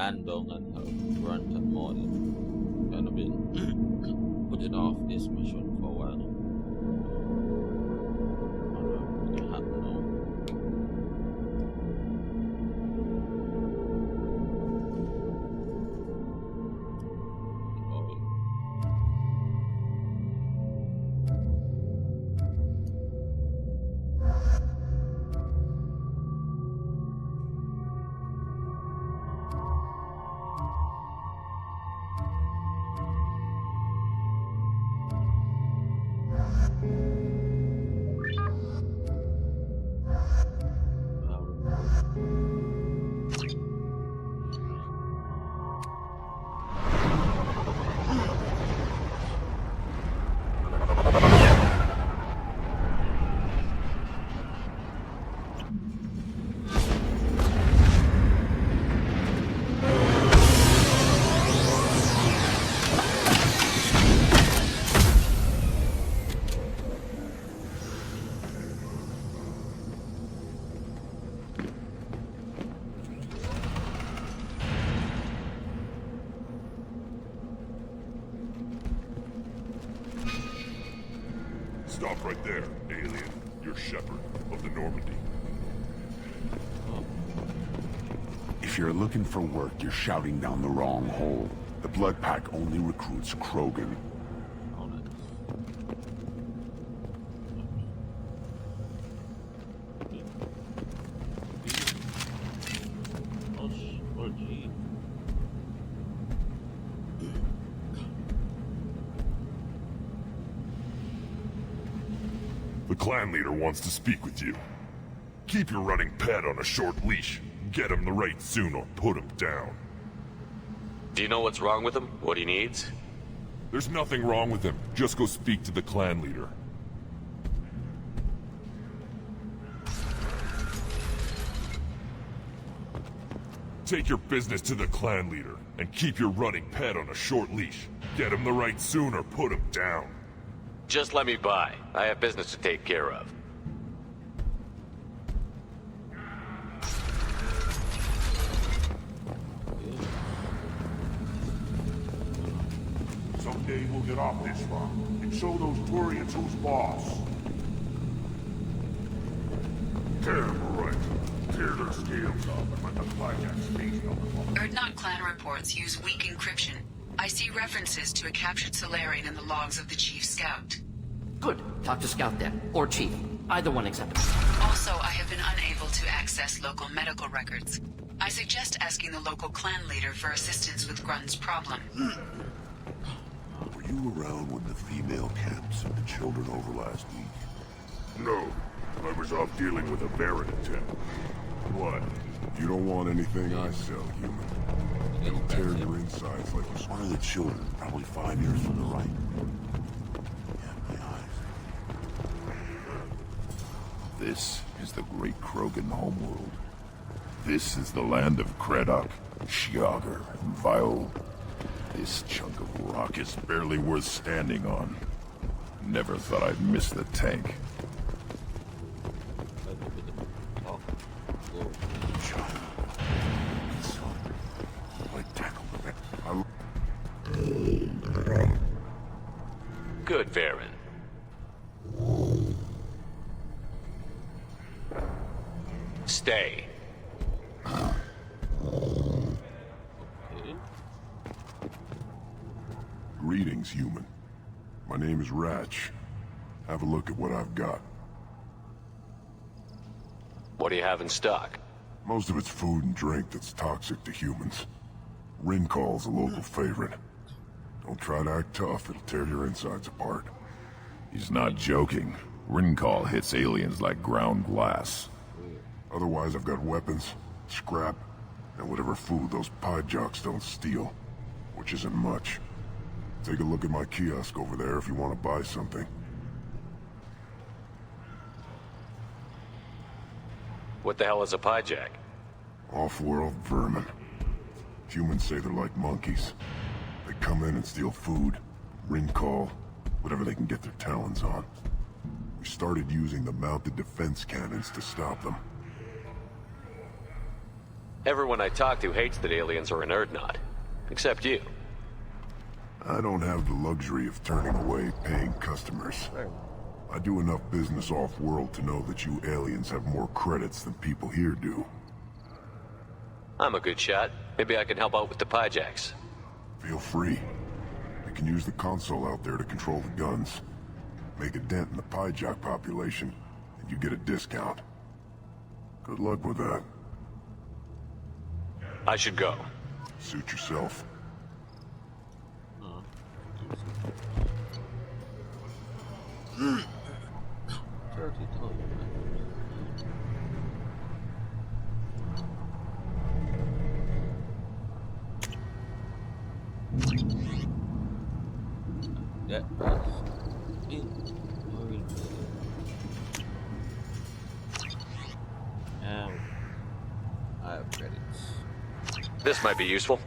land down and help run to Mordin. Kind of been putting off this mission for a while now. It happened now. Stop right there, alien. You're Shepherd of the Normandy. If you're looking for work, you're shouting down the wrong hole. The Blood Pack only recruits Krogan. The clan leader wants to speak with you. Keep your running pet on a short leash. Get him the right soon or put him down. Do you know what's wrong with him? What he needs? There's nothing wrong with him. Just go speak to the clan leader. Take your business to the clan leader, and keep your running pet on a short leash. Get him the right soon or put him down. Just let me by. I have business to take care of. Someday we'll get off this rock and show those Turians who's boss. Tear them right. Tear their scales off and let the blackjacks feast on them. Erdnot clan reports use weak encryption. I see references to a captured Solarian in the logs of the Chief Scout. Good. Talk to Scout then. Or Chief. Either one acceptable. Also, I have been unable to access local medical records. I suggest asking the local clan leader for assistance with Grunn's problem. Were you around when the female camp sent the children over last week? No, I was off dealing with a Baron attempt. What? You don't want anything I sell, human. It'll tear your insides like a... One of the children, probably 5 years from the right. Yeah, my eyes. This is the great Krogan homeworld. This is the land of Kredok, Shiagar, and Viol. This chunk of rock is barely worth standing on. Never thought I'd miss the tank. Good, Varen. Stay. Greetings, human. My name is Ratch. Have a look at what I've got. What do you have in stock? Most of it's food and drink that's toxic to humans. Rincall's a local favorite. Don't try to act tough, it'll tear your insides apart. He's not joking. Rincall hits aliens like ground glass. Otherwise, I've got weapons, scrap, and whatever food those pie jocks don't steal. Which isn't much. Take a look at my kiosk over there if you want to buy something. What the hell is a piejack? Off-world vermin. Humans say they're like monkeys. They come in and steal food, Rincall, whatever they can get their talons on. We started using the mounted defense cannons to stop them. Everyone I talk to hates that aliens are an Erdnot. Except you. I don't have the luxury of turning away paying customers. I do enough business off-world to know that you aliens have more credits than people here do. I'm a good shot. Maybe I can help out with the pijacks. Feel free. You can use the console out there to control the guns. Make a dent in the pyjak population, and you get a discount. Good luck with that. I should go. Suit yourself. That I have credits. This might be useful.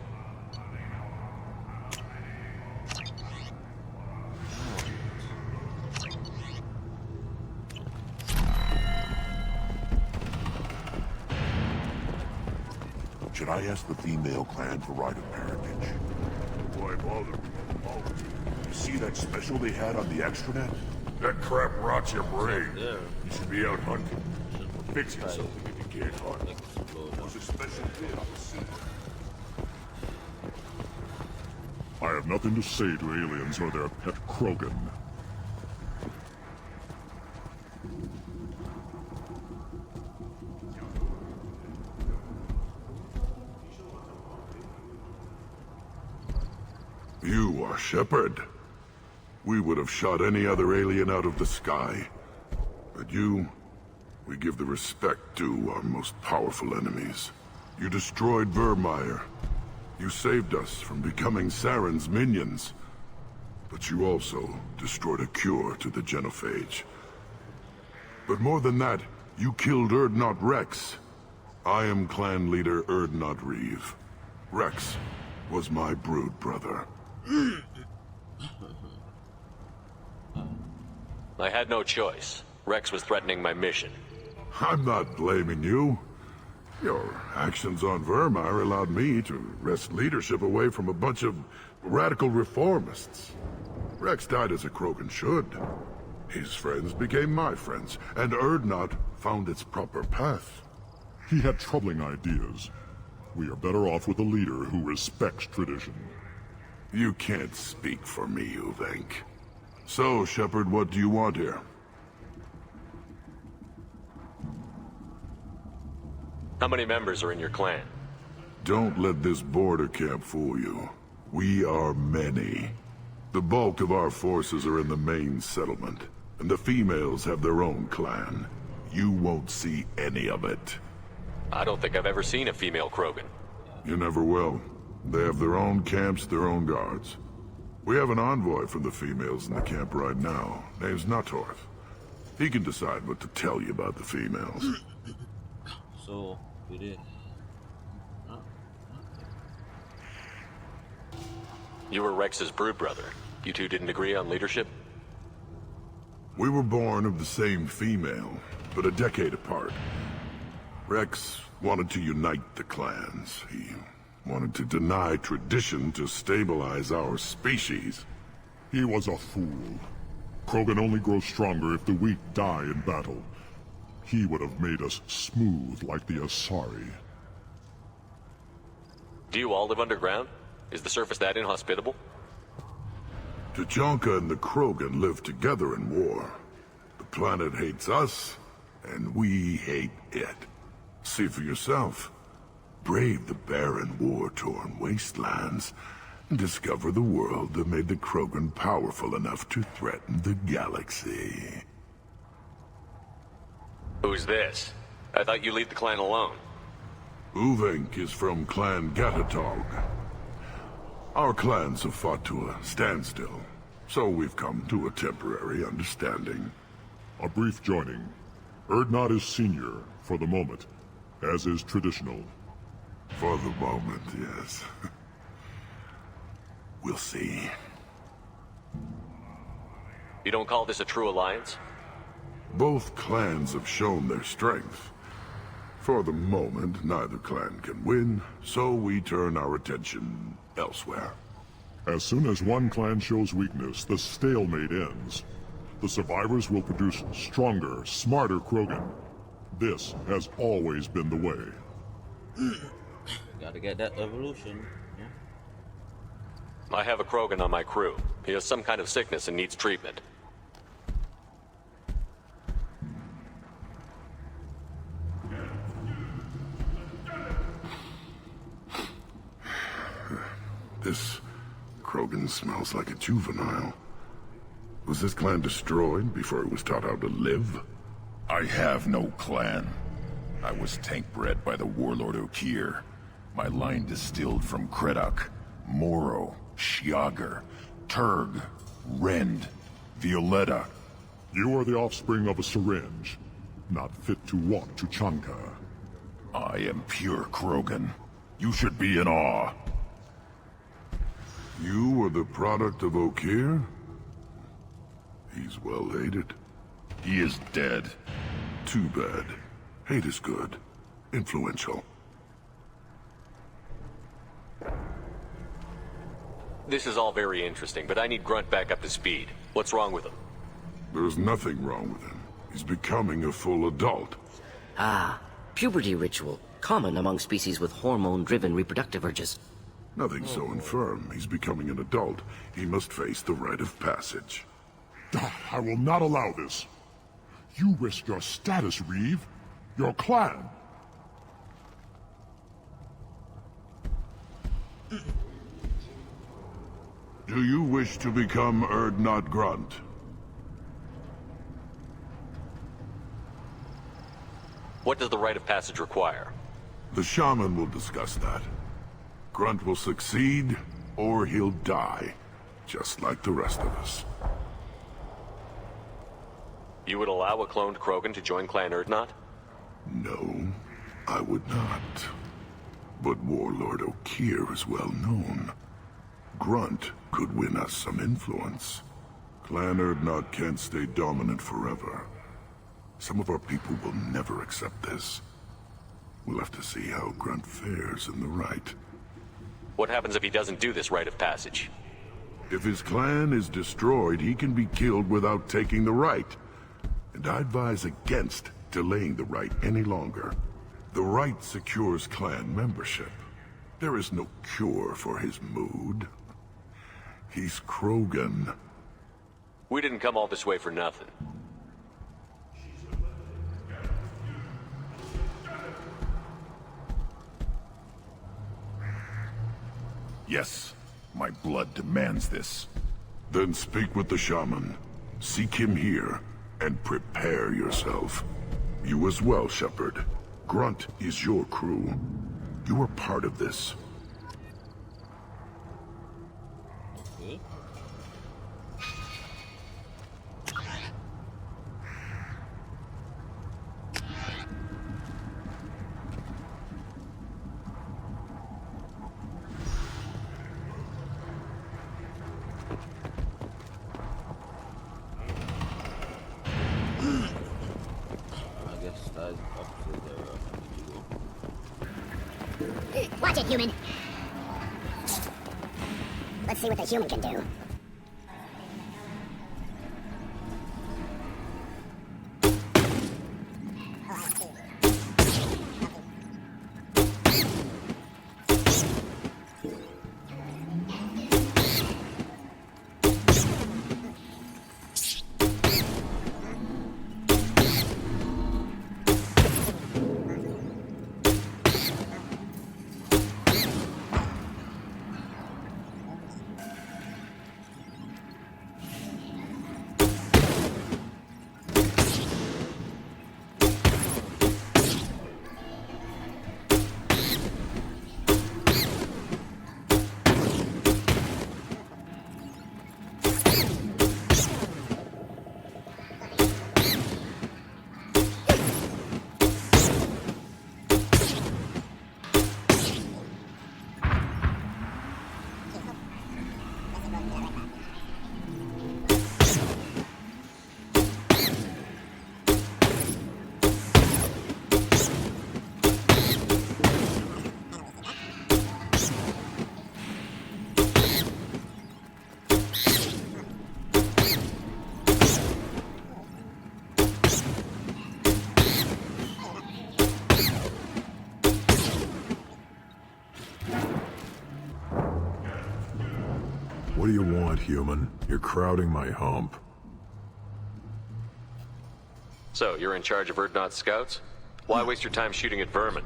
Should I ask the female clan for right of parentage? Why bother? Oh, You see that special they had on the extranet? that crap rots your brain. There. You should be out hunting. Fixing something if you can't hunt. There's a special bid on the suit. I have nothing to say to aliens or their pet Krogan. You are Shepard. We would have shot any other alien out of the sky. But you, we give the respect due our most powerful enemies. You destroyed Vermeer. You saved us from becoming Saren's minions. But you also destroyed a cure to the genophage. But more than that, you killed Erdnot Rex. I am clan leader Erdnot Reeve. Rex was my brood brother. I had no choice. Rex was threatening my mission. I'm not blaming you. Your actions on Vermeer allowed me to wrest leadership away from a bunch of radical reformists. Rex died as a Krogan should. His friends became my friends, and Erdnot found its proper path. He had troubling ideas. We are better off with a leader who respects tradition. You can't speak for me, Uvenk. So, Shepard, what do you want here? How many members are in your clan? Don't let this border camp fool you. We are many. The bulk of our forces are in the main settlement, and the females have their own clan. You won't see any of it. I don't think I've ever seen a female Krogan. You never will. They have their own camps, their own guards. We have an envoy from the females in the camp right now. Name's Natorth. He can decide what to tell you about the females. So, we did. You were Rex's brood brother. You two didn't agree on leadership? We were born of the same female, but a decade apart. Rex wanted to unite the clans. He wanted to deny tradition to stabilize our species. He was a fool. Krogan only grow stronger if the weak die in battle. He would have made us smooth like the Asari. Do you all live underground? Is the surface that inhospitable? Tuchanka and the Krogan live together in war. The planet hates us, and we hate it. See for yourself. Brave the barren, war-torn wastelands, and discover the world that made the Krogan powerful enough to threaten the galaxy. Who's this? I thought you lead the clan alone. Uvenk is from Clan Gatatog. Our clans have fought to a standstill, so we've come to a temporary understanding. A brief joining. Erdnot is senior, for the moment, as is traditional. For the moment, yes. We'll see. You don't call this a true alliance? Both clans have shown their strength. For the moment, neither clan can win, so we turn our attention elsewhere. As soon as one clan shows weakness, the stalemate ends. The survivors will produce stronger, smarter Krogan. This has always been the way. Gotta get that evolution. Yeah. I have a Krogan on my crew. He has some kind of sickness and needs treatment. This Krogan smells like a juvenile. Was this clan destroyed before it was taught how to live? I have no clan. I was tank bred by the warlord Okir. My line distilled from Kredok, Moro, Shiagar, Turg, Rend, Violetta. You are the offspring of a syringe, not fit to walk to Chanka. I am pure Krogan. You should be in awe. You were the product of Okir? He's well hated. He is dead. Too bad. Hate is good. Influential. This is all very interesting, but I need Grunt back up to speed. What's wrong with him? There's nothing wrong with him. He's becoming a full adult. Ah, puberty ritual. Common among species with hormone-driven reproductive urges. Nothing so infirm. He's becoming an adult. He must face the rite of passage. I will not allow this. You risk your status, Reeve. Your clan. Do you wish to become Urdnot Grunt? What does the rite of passage require? The shaman will discuss that. Grunt will succeed, or he'll die, just like the rest of us. You would allow a cloned Krogan to join Clan Urdnot? No, I would not. But Warlord Okir is well known. Grunt could win us some influence. Clan Urdnot can't stay dominant forever. Some of our people will never accept this. We'll have to see how Grunt fares in the rite. What happens if he doesn't do this rite of passage? If his clan is destroyed, he can be killed without taking the rite. And I advise against delaying the rite any longer. The rite secures clan membership. There is no cure for his mood. He's Krogan. We didn't come all this way for nothing. Yes, my blood demands this. Then speak with the shaman. Seek him here, and prepare yourself. You as well, Shepard. Grunt is your crew. You are part of this. Okay. I guess that's up to the Watch it, human. Let's see what the human can do. do you want, human? You're crowding my hump. So, you're in charge of Urdnot's scouts? Why waste your time shooting at vermin?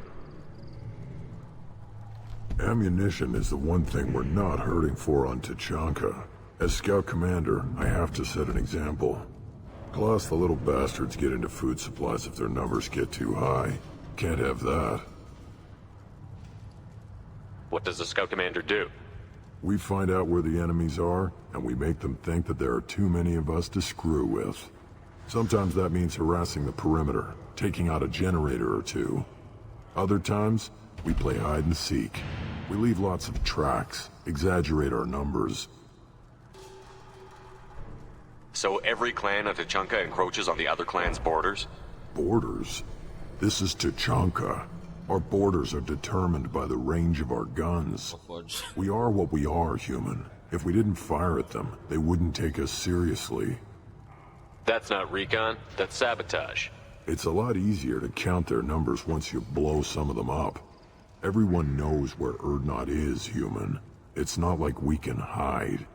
Ammunition is the one thing we're not hurting for on Tachanka. As scout commander, I have to set an example. Plus, the little bastards get into food supplies if their numbers get too high. Can't have that. What does the scout commander do? We find out where the enemies are, and we make them think that there are too many of us to screw with. Sometimes that means harassing the perimeter, taking out a generator or two. Other times, we play hide and seek. We leave lots of tracks, exaggerate our numbers. So every clan of Tachanka encroaches on the other clan's borders? Borders? This is Tachanka. Our borders are determined by the range of our guns. We are what we are, human. If we didn't fire at them, they wouldn't take us seriously. That's not recon, that's sabotage. It's a lot easier to count their numbers once you blow some of them up. Everyone knows where Urdnot is, human. It's not like we can hide.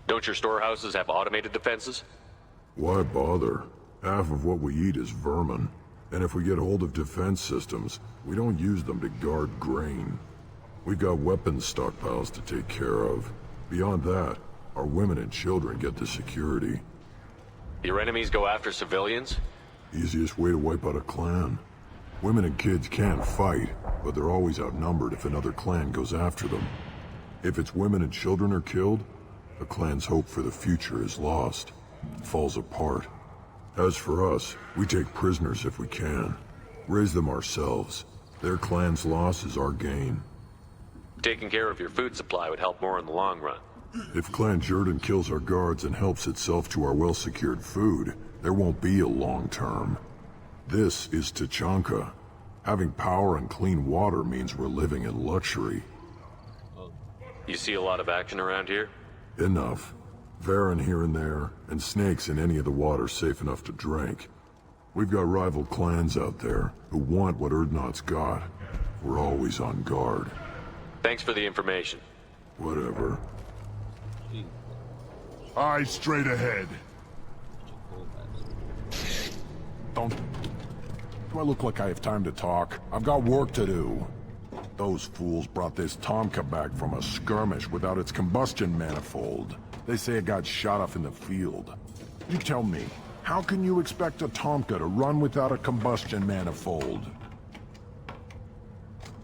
Don't your storehouses have automated defenses? Why bother? Half of what we eat is vermin. And if we get hold of defense systems, we don't use them to guard grain. We've got weapons stockpiles to take care of. Beyond that, our women and children get the security. Your enemies go after civilians? Easiest way to wipe out a clan. Women and kids can't fight, but they're always outnumbered if another clan goes after them. If its women and children are killed, the clan's hope for the future is lost. It falls apart. As for us, we take prisoners if we can. Raise them ourselves. Their clan's loss is our gain. Taking care of your food supply would help more in the long run. If Clan Jordan kills our guards and helps itself to our well-secured food, there won't be a long term. This is Tachanka. Having power and clean water means we're living in luxury. You see a lot of action around here? Enough. Varen here and there, and snakes in any of the water safe enough to drink. We've got rival clans out there who want what Urdnot's got. We're always on guard. Thanks for the information. Whatever. Eyes straight ahead. Don't... Do I look like I have time to talk? I've got work to do. Those fools brought this Tomka back from a skirmish without its combustion manifold. They say it got shot off in the field. You tell me, how can you expect a Tomka to run without a combustion manifold?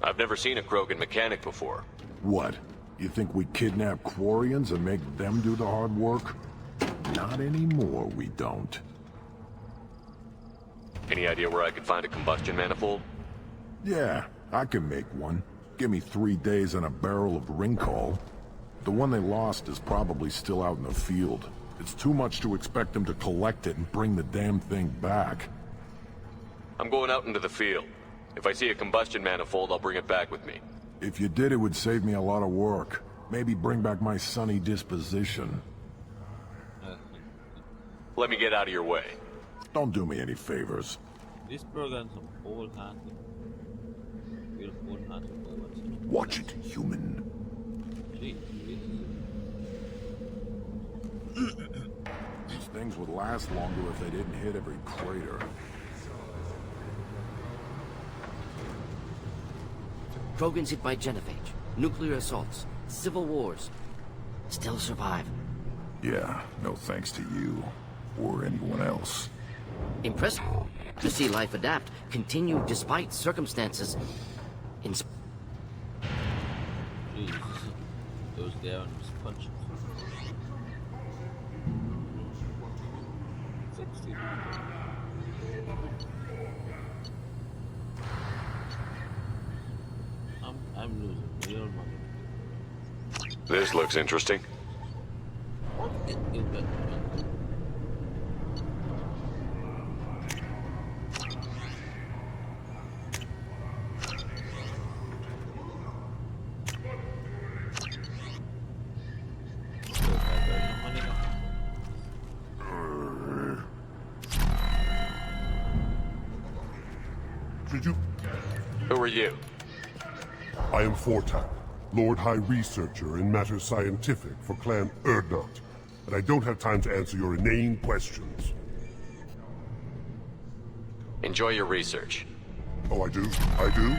I've never seen a Krogan mechanic before. What? You think we kidnap Quarians and make them do the hard work? Not anymore, we don't. Any idea where I could find a combustion manifold? Yeah, I can make one. Give me 3 days and a barrel of Ringcall. The one they lost is probably still out in the field. It's too much to expect them to collect it and bring the damn thing back. I'm going out into the field. If I see a combustion manifold, I'll bring it back with me. If you did, it would save me a lot of work. Maybe bring back my sunny disposition. Let me get out of your way. Don't do me any favors. These programs are all handled. Beautiful handled. Watch it, human. These things would last longer if they didn't hit every crater. Krogans hit by genophage, nuclear assaults, civil wars. Still survive. Yeah, no thanks to you. Or anyone else. Impressive to see life adapt, continue despite circumstances. Jesus. Goes down and just punches. 60. I'm losing real money. This looks interesting. Did you? Who are you? I am Fortan, Lord High Researcher in matters scientific for Clan Urdnot, and I don't have time to answer your inane questions. Enjoy your research. Oh, I do? I do?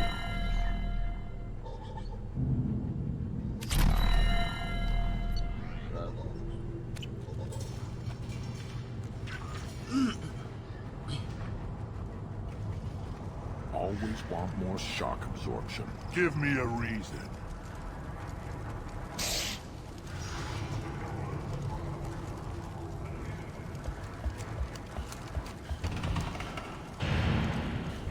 Always want more shock absorption. Give me a reason.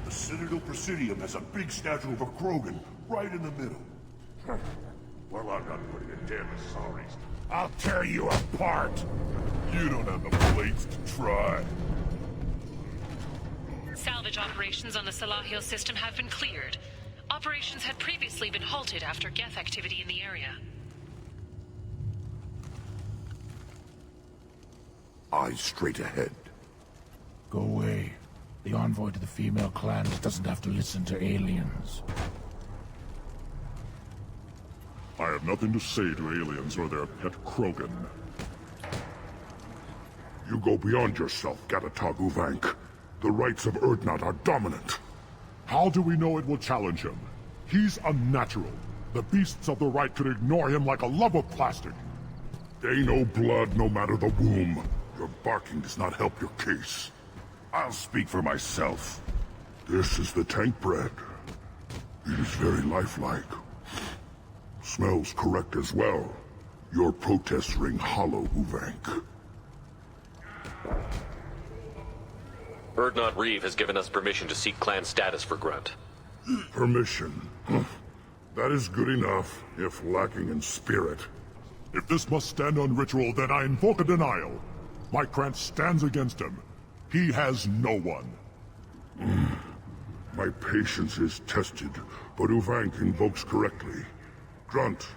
The Citadel Presidium has a big statue of a Krogan right in the middle. Well, I'm not putting a damn sorries. I'll tear you apart! You don't have the plates to try. Salvage operations on the Salahil system have been cleared. Operations had previously been halted after Geth activity in the area. Eyes straight ahead. Go away. The envoy to the female clans doesn't have to listen to aliens. I have nothing to say to aliens or their pet Krogan. You go beyond yourself, Gatatog Uvank. The rights of Urdnot are dominant. How do we know it will challenge him? He's unnatural. The beasts of the right could ignore him like a lump of plastic. They know blood no matter the womb. Your barking does not help your case. I'll speak for myself. This is the tank bread. It is very lifelike. Smells correct as well. Your protests ring hollow, Uvank. Urdnot Reeve has given us permission to seek clan status for Grunt. Permission. That is good enough, if lacking in spirit. If this must stand on ritual, then I invoke a denial. My Krant stands against him. He has no one. My patience is tested, but Uvank invokes correctly. Grunt,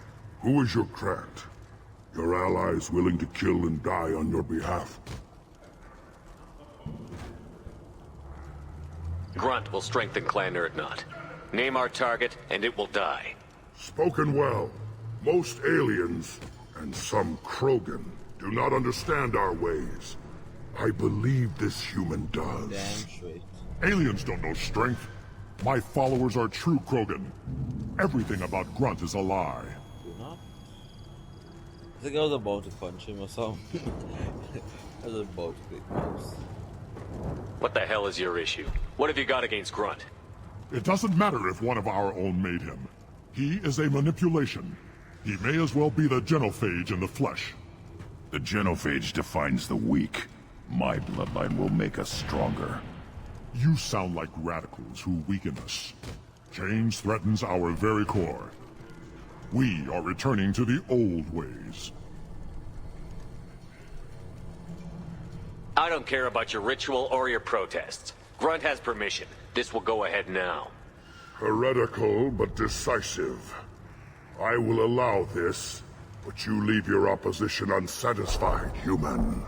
who is your Krant? Your allies willing to kill and die on your behalf? Grunt will strengthen Clan Urdnot. Name our target, and it will die. Spoken well. Most aliens, and some Krogan, do not understand our ways. I believe this human does. Damn straight. Aliens don't know strength. My followers are true Krogan. Everything about Grunt is a lie. Do not. I think I was about to punch him or something. I was about to click mouse. What the hell is your issue? What have you got against Grunt? It doesn't matter if one of our own made him. He is a manipulation. He may as well be the genophage in the flesh. The genophage defines the weak. My bloodline will make us stronger. You sound like radicals who weaken us. Change threatens our very core. We are returning to the old ways. I don't care about your ritual or your protests. Grunt has permission. This will go ahead now. Heretical, but decisive. I will allow this, but you leave your opposition unsatisfied, human.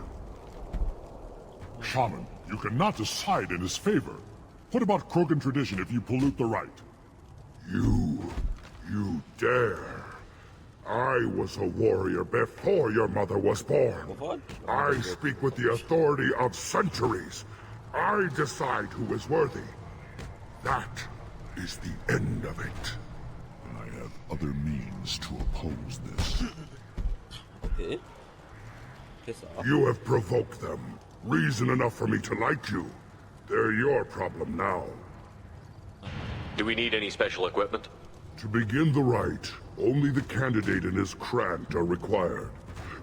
Shaman, you cannot decide in his favor. What about Krogan tradition if you pollute the rite? You dare. I was a warrior before your mother was born. What? I speak with the authority of centuries. I decide who is worthy. That is the end of it. I have other means to oppose this. Okay. Piss off. You have provoked them. Reason enough for me to like you. They're your problem now. Do we need any special equipment? To begin the rite, only the candidate and his Krant are required.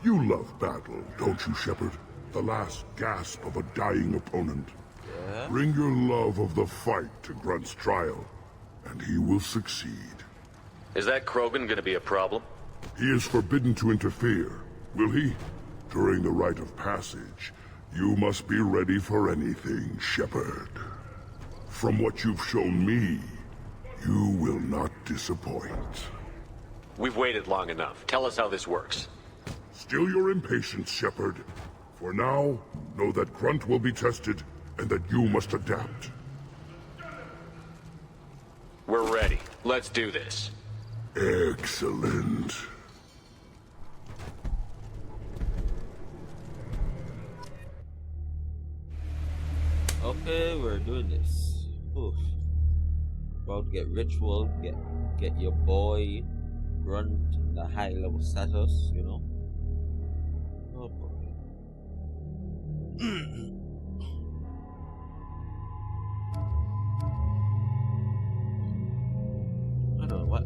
You love battle, don't you, Shepard? The last gasp of a dying opponent. Yeah. Bring your love of the fight to Grunt's trial, and he will succeed. Is that Krogan gonna be a problem? He is forbidden to interfere, will he? During the rite of passage, you must be ready for anything, Shepard. From what you've shown me, you will not disappoint. We've waited long enough. Tell us how this works. Still your impatience, Shepard. For now, know that Grunt will be tested, and that you must adapt. We're ready. Let's do this. Excellent. Okay, we're doing this. Oof. About to get ritual, get your boy Grunt the high level status, you know. Oh boy.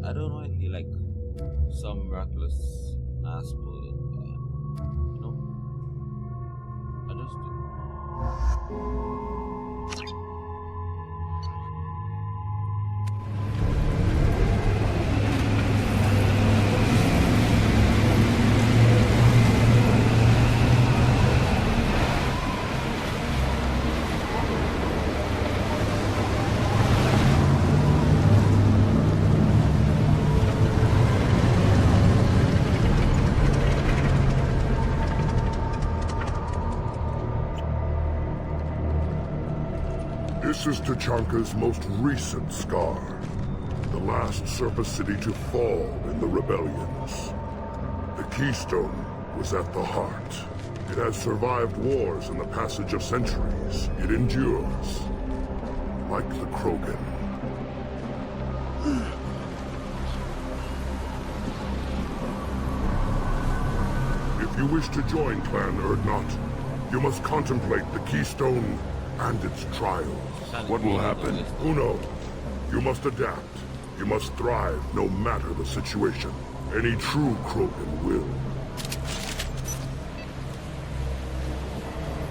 I don't know if he like some miraculous ass bullet, you know. I just This is Tachanka's most recent scar. The last surface city to fall in the rebellions. The keystone was at the heart. It has survived wars and the passage of centuries. It endures. Like the Krogan. If you wish to join Clan Erdnot, you must contemplate the keystone and its trials. What will happen? Who knows? You must adapt. You must thrive no matter the situation. Any true Krogan will.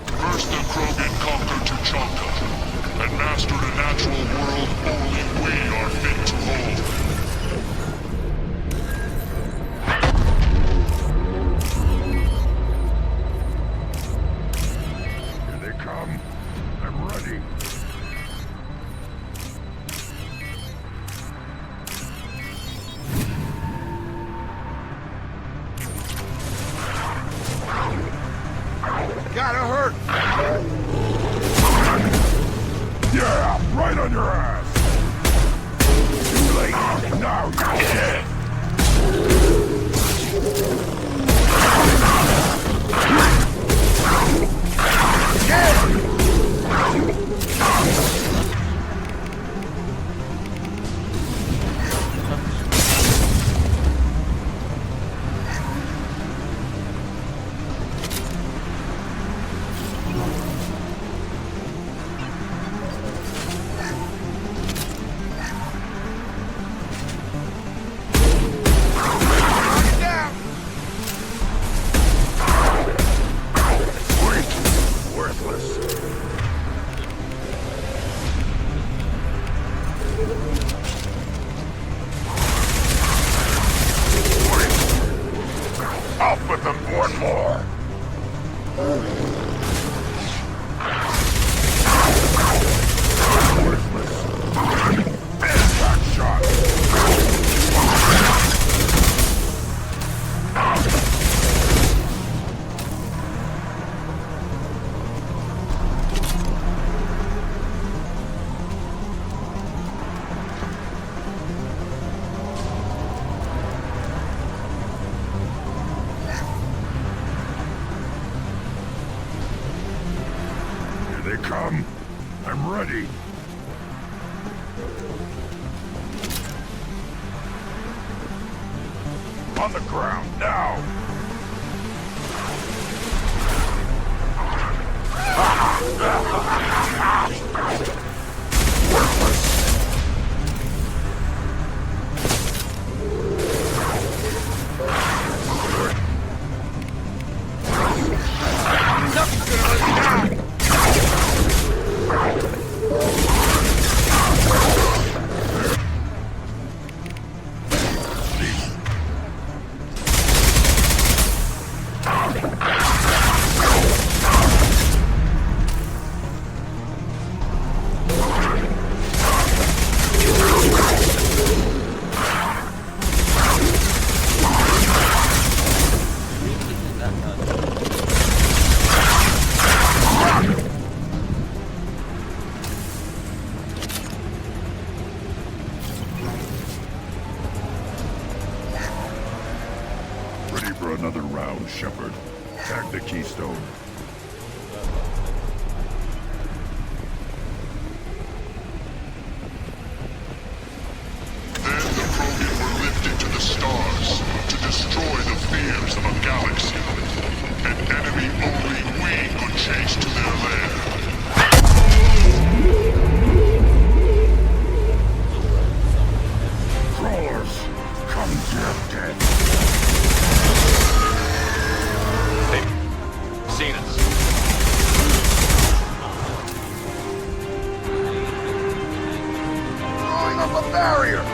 First the Krogan conquered Tachanka, and mastered a natural world only we are fit to hold. Here they come. I'm ready. Gotta hurt! Yeah, right on your ass. Too late. Now you're dead. I'll put them one more! Back shot! Here they come. I'm ready. On the ground, now! Shepard. Tag the keystone. Then the Krogan were lifted to the stars to destroy the fears of a galaxy. An enemy only we could chase to their lair. Crawlers, come to your death. They've seen us. Throwing up a barrier!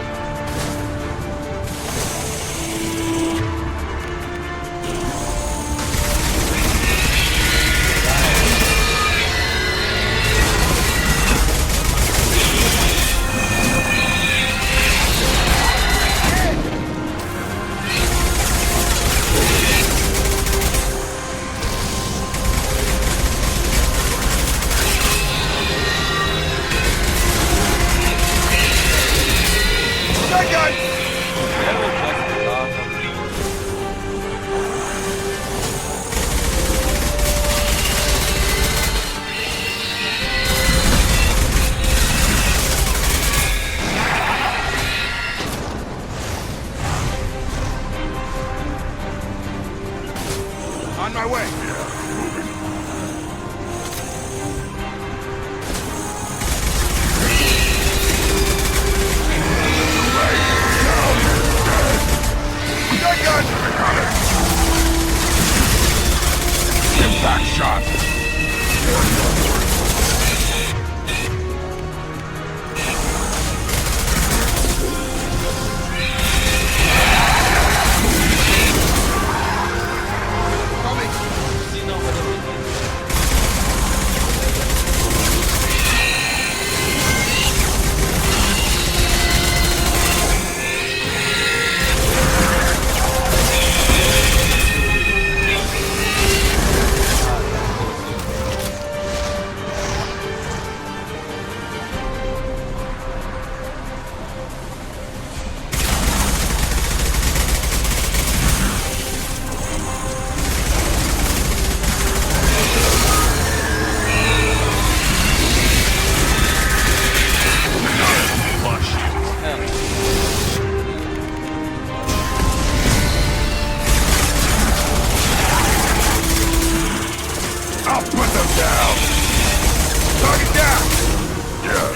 On my way! Shotgun! I got it! Impact shot! I'll put them down! Target down! Yeah.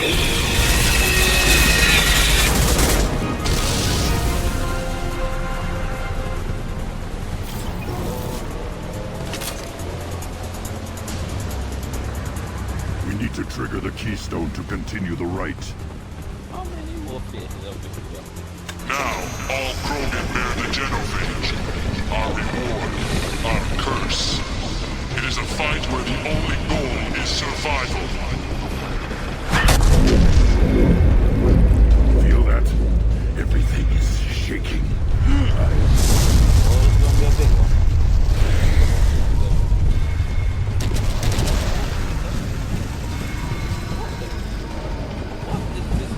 We need to trigger the keystone to continue the rite. How many more phases have we got? Now, all Krogan bear the genophage. Our reward, our curse. It is a fight where the only goal is survival. Feel that? Everything is shaking. Oh, it's gonna be a big one. What is this?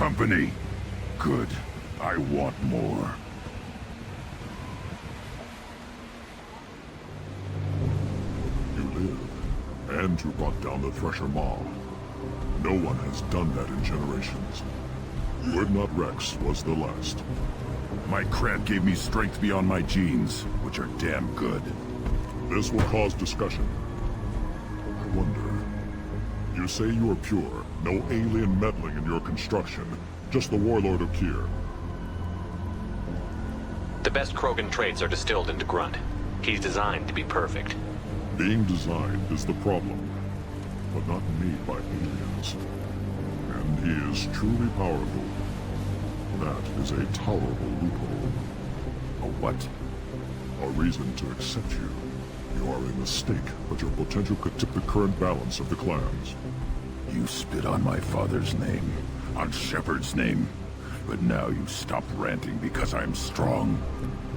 company. Good. I want more. You live, and you brought down the Thresher Maw. No one has done that in generations. Would not Rex was the last. My Krat gave me strength beyond my genes, which are damn good. This will cause discussion. I wonder... You say you are pure, no alien meddling in your construction, just the Warlord of Kier. The best Krogan traits are distilled into Grunt. He's designed to be perfect. Being designed is the problem, but not made by aliens. And he is truly powerful. That is a tolerable loophole. A what? A reason to accept you. You are a mistake, but your potential could tip the current balance of the clans. You spit on my father's name, on Shepard's name, but now you stop ranting because I'm strong.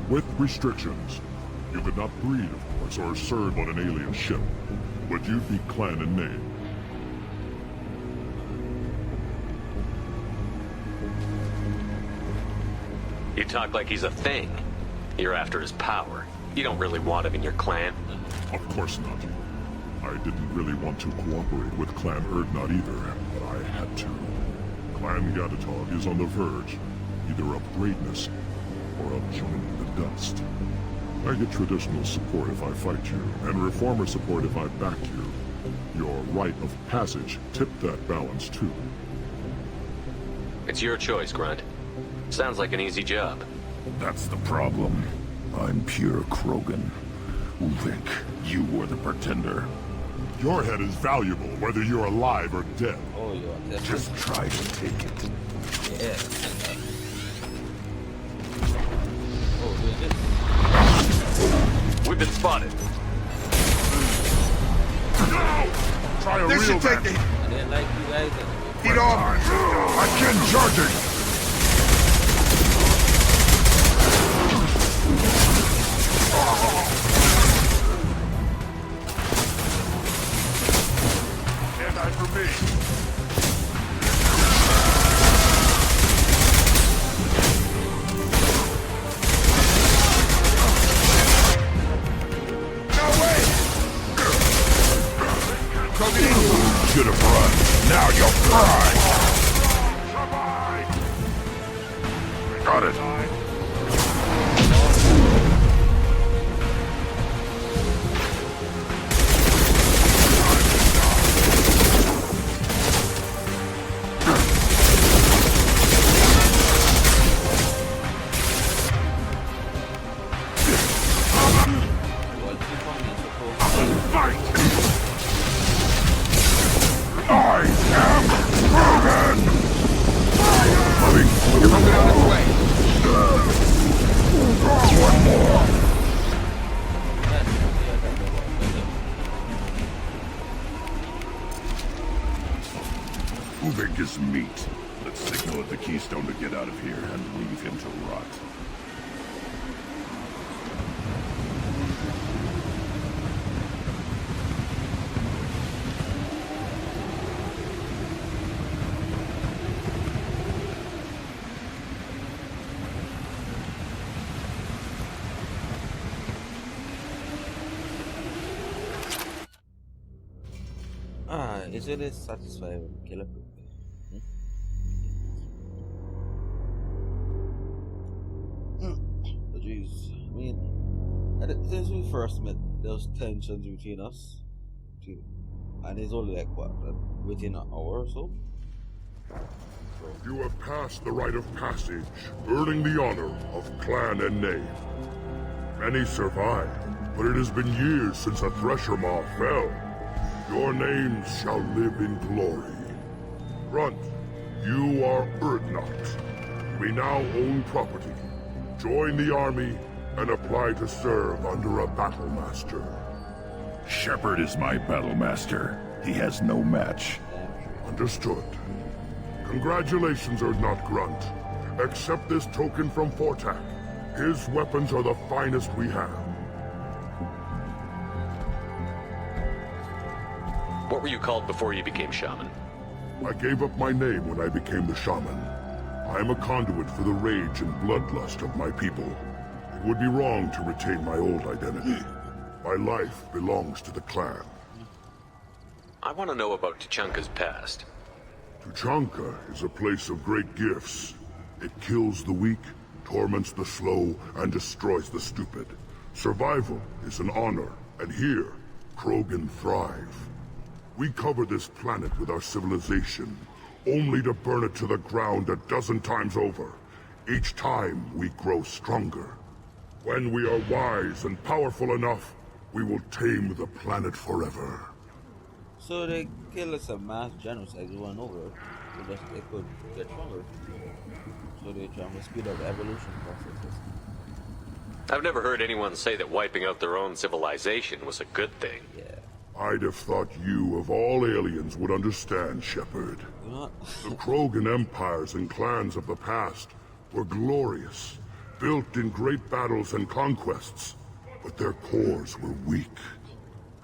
With restrictions. You could not breed, of course, or serve on an alien ship, but you'd be clan in name. You talk like he's a thing. You're after his power. You don't really want him in your clan. Of course not. I didn't really want to cooperate with Clan Erdnot either, but I had to. Clan Gatatog is on the verge, either of greatness or of joining the dust. I get traditional support if I fight you, and reformer support if I back you. Your rite of passage tipped that balance too. It's your choice, Grunt. Sounds like an easy job. That's the problem. I'm pure Krogan. Uvik, you were the pretender. Your head is valuable, whether you're alive or dead. Oh, yeah. Just try to take it. Yeah. Oh, who is this? We've been spotted. No! Try a This real should take match. the I didn't like you guys. heat off. Again charging! Stand by for me. Should have run. Now you'll fry. Got it. I am Krogan! You're moving on its way. One more. Uvik is meat. Let's signal at the Keystone to get out of here and leave him to rot. Is it satisfying with Killer Crook? Jeez, I mean, since we first met, there was tensions between us, too. And it's only like what, within an hour or so? You have passed the rite of passage, earning the honor of clan and name. Many survived, but it has been years since a Thresher Maw fell. Your names shall live in glory. Grunt, you are Erdnot. We now own property. Join the army and apply to serve under a battle master. Shepard is my battle master. He has no match. Understood. Congratulations, Erdnot Grunt. Accept this token from Fortak. His weapons are the finest we have. What were you called before you became shaman? I gave up my name when I became the shaman. I am a conduit for the rage and bloodlust of my people. It would be wrong to retain my old identity. My life belongs to the clan. I want to know about Tuchanka's past. Tuchanka is a place of great gifts. It kills the weak, torments the slow, and destroys the stupid. Survival is an honor, and here, Krogan thrive. We cover this planet with our civilization, only to burn it to the ground a dozen times over. Each time, we grow stronger. When we are wise and powerful enough, we will tame the planet forever. So they kill us a mass genocide over and over, so that they could get stronger. So they're trying to speed up the evolution processes. I've never heard anyone say that wiping out their own civilization was a good thing. Yeah. I'd have thought you, of all aliens, would understand, Shepard. The Krogan empires and clans of the past were glorious, built in great battles and conquests, but their cores were weak.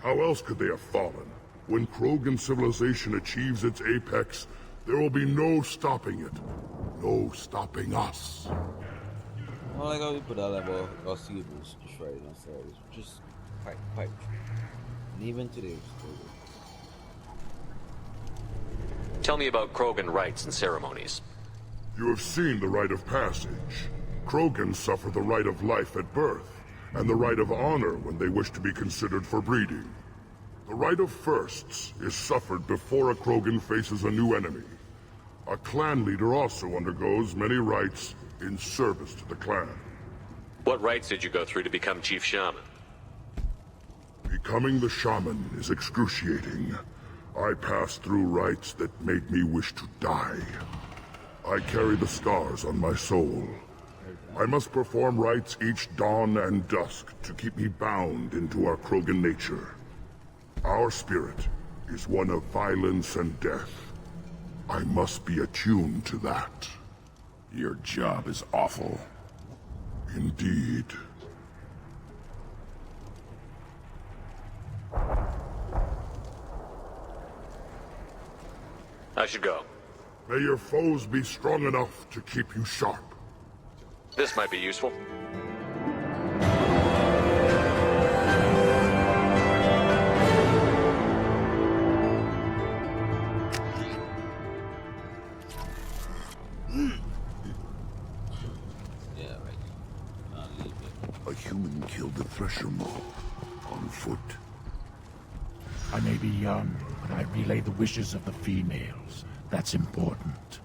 How else could they have fallen? When Krogan civilization achieves its apex, there will be no stopping it. No stopping us. Well, like how we put out about our civils destroyed ourselves, which is quite true. And even today, it's still good. Tell me about Krogan rites and ceremonies. You have seen the rite of passage. Krogan suffer the rite of life at birth, and the rite of honor when they wish to be considered for breeding. The rite of firsts is suffered before a Krogan faces a new enemy. A clan leader also undergoes many rites in service to the clan. What rites did you go through to become Chief Shaman? Becoming the shaman is excruciating. I passed through rites that made me wish to die. I carry the scars on my soul. I must perform rites each dawn and dusk to keep me bound into our Krogan nature. Our spirit is one of violence and death. I must be attuned to that. Your job is awful. Indeed. I should go. May your foes be strong enough to keep you sharp. This might be useful. A human killed the Thresher Maw on foot. I may be young, but I relay the wishes of the females. That's important.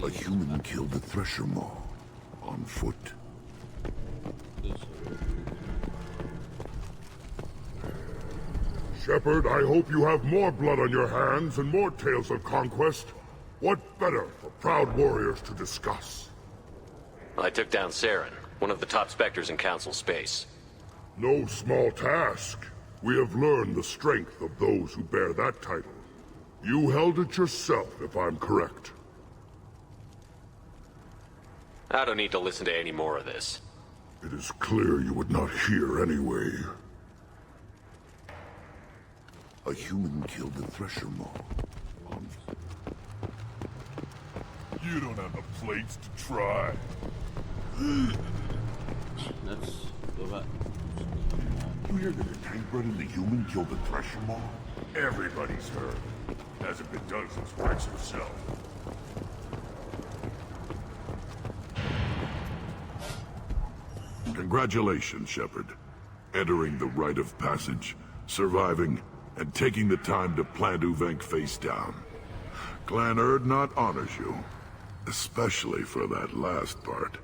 A human killed the Thresher Maw on foot. Shepard, I hope you have more blood on your hands and more tales of conquest. What better for proud warriors to discuss? I took down Saren, one of the top Spectres in Council space. No small task. We have learned the strength of those who bear that title. You held it yourself, if I'm correct. I don't need to listen to any more of this. It is clear you would not hear anyway. A human killed the Thresher Maw. You don't have the plates to try. Let's go back. You hear that the tank bred and the human killed the Thresher Maw? Everybody's heard. Hasn't been done since Rex himself. Congratulations, Shepard. Entering the rite of passage, surviving, and taking the time to plant Uvenk face down. Clan Urdnot honors you, especially for that last part.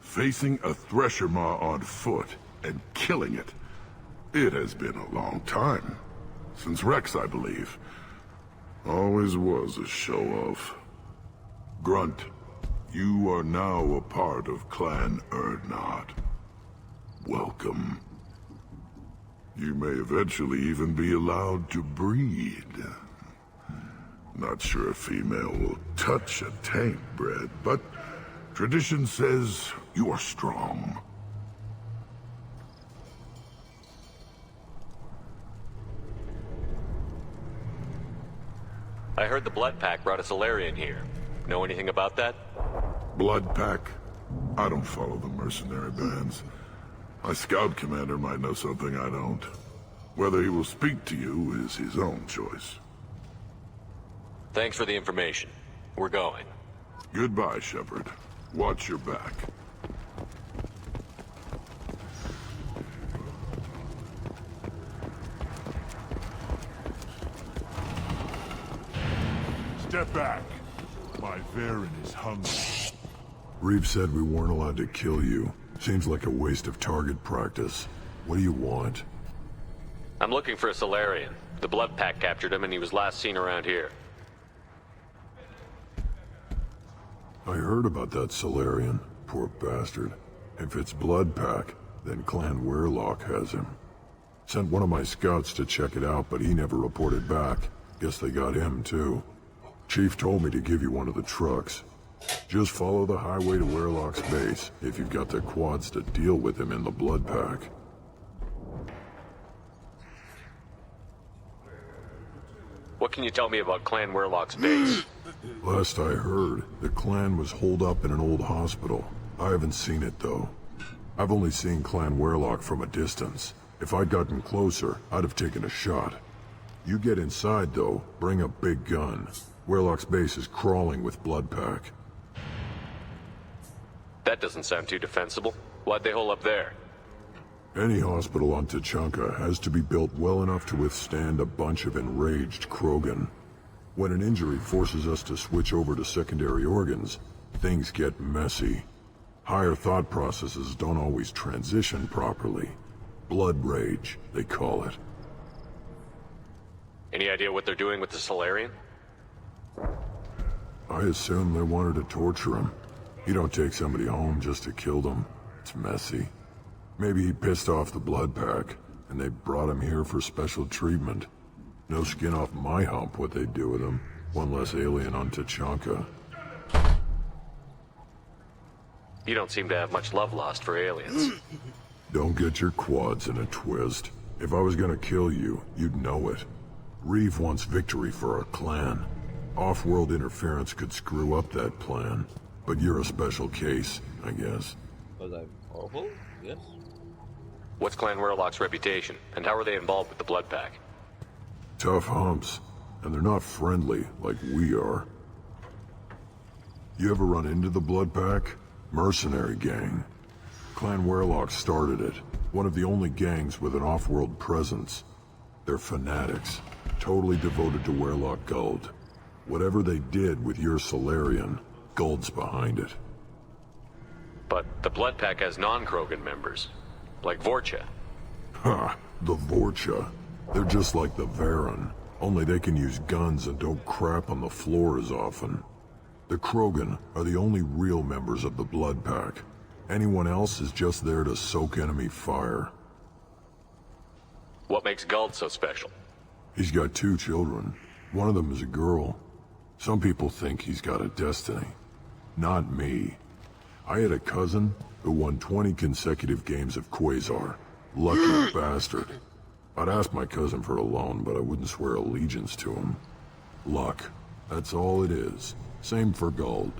Facing a Thresher Maw on foot and killing it. It has been a long time. Since Rex, I believe. Always was a show-off. Grunt, you are now a part of Clan Urdnot. Welcome. You may eventually even be allowed to breed. Not sure a female will touch a tank bred, but tradition says you are strong. I heard the Blood Pack brought a Solarian here. Know anything about that? Blood Pack? I don't follow the mercenary bands. My scout commander might know something I don't. Whether he will speak to you is his own choice. Thanks for the information. We're going. Goodbye, Shepard. Watch your back. Step back. My Varen is hungry. Reeve said we weren't allowed to kill you. Seems like a waste of target practice. What do you want? I'm looking for a Solarian. The Blood Pack captured him and he was last seen around here. I heard about that Solarian. Poor bastard. If it's Blood Pack, then Clan Weirlock has him. Sent one of my scouts to check it out, but he never reported back. Guess they got him, too. Chief told me to give you one of the trucks. Just follow the highway to Weirlock's base, if you've got the quads to deal with him in the Blood Pack. What can you tell me about Clan Weirlock's base? Last I heard, the clan was holed up in an old hospital. I haven't seen it, though. I've only seen Clan Weirlock from a distance. If I'd gotten closer, I'd have taken a shot. You get inside, though, bring a big gun. Weirlock's base is crawling with Blood Pack. That doesn't sound too defensible. Why'd they hole up there? Any hospital on Tuchanka has to be built well enough to withstand a bunch of enraged Krogan. When an injury forces us to switch over to secondary organs, things get messy. Higher thought processes don't always transition properly. Blood rage, they call it. Any idea what they're doing with the Solarian? I assume they wanted to torture him. You don't take somebody home just to kill them. It's messy. Maybe he pissed off the Blood Pack, and they brought him here for special treatment. No skin off my hump what they'd do with him. One less alien on Tuchanka. You don't seem to have much love lost for aliens. Don't get your quads in a twist. If I was gonna kill you, you'd know it. Reeve wants victory for our clan. Off-world interference could screw up that plan. But you're a special case, I guess. Was I powerful? Yes. What's Clan Weirlock's reputation, and how are they involved with the Blood Pack? Tough humps, and they're not friendly like we are. You ever run into the Blood Pack? Mercenary gang. Clan Weirlock started it, one of the only gangs with an off-world presence. They're fanatics, totally devoted to Weirlock Guld. Whatever they did with your Solarian, Guld's behind it. But the Blood Pack has non-Krogan members, like Vorcha. Ha! The Vorcha. They're just like the Varen, only they can use guns and don't crap on the floor as often. The Krogan are the only real members of the Blood Pack. Anyone else is just there to soak enemy fire. What makes Guld so special? He's got 2 children. One of them is a girl. Some people think he's got a destiny. Not me. I had a cousin who won 20 consecutive games of Quasar. Lucky bastard. I'd ask my cousin for a loan, but I wouldn't swear allegiance to him. Luck. That's all it is. Same for Guld.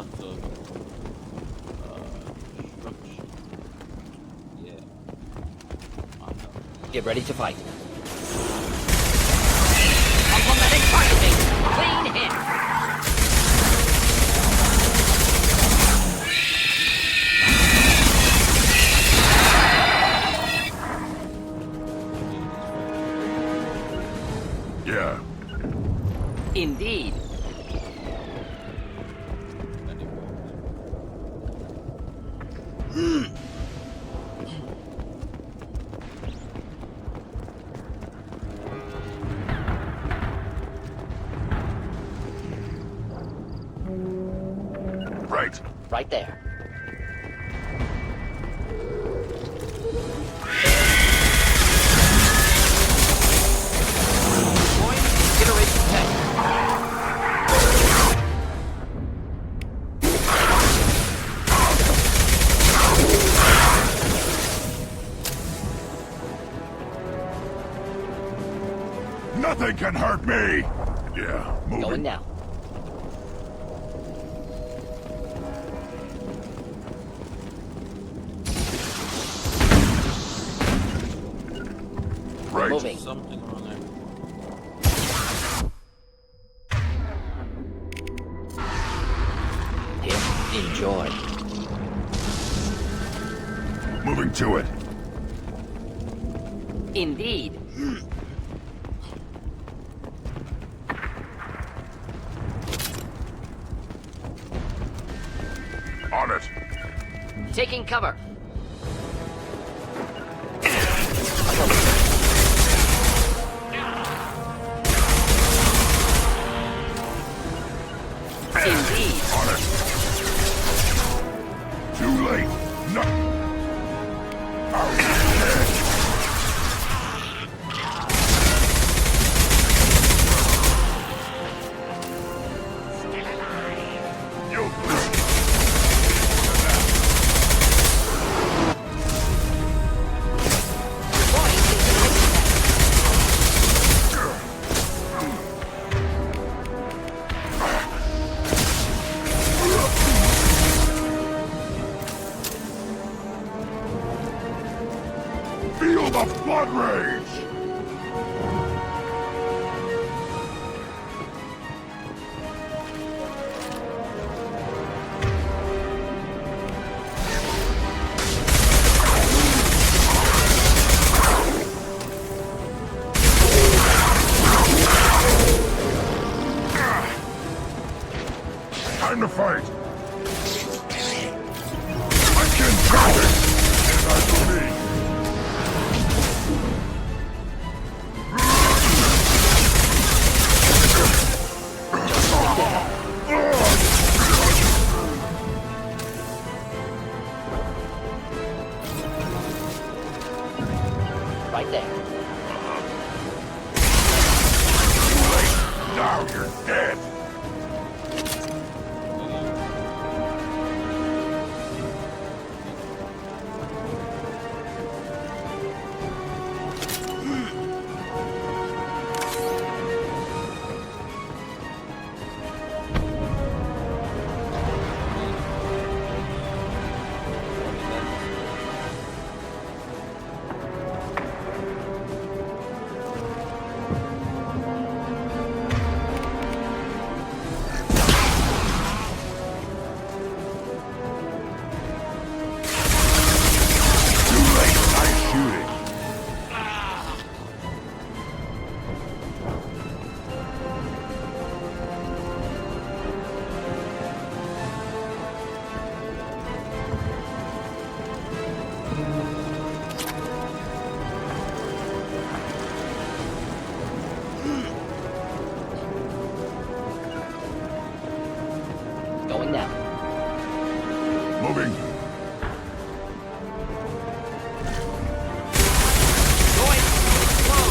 want to structure. Yeah. Get ready to fight. Implementing targeting. Clean hit. Yeah. Indeed. Right. Right there. Iteration 10. Nothing can hurt me! Yeah, moving. Going now. Right. Moving. Something wrong there. Enjoy. Moving to it. Indeed. On it. Taking cover. Indeed. On it. Too late. No. Feel the blood rage! Time to fight! I can do it! And I believe. Right there. Now you're dead! Going now. Moving. Going. Whoa.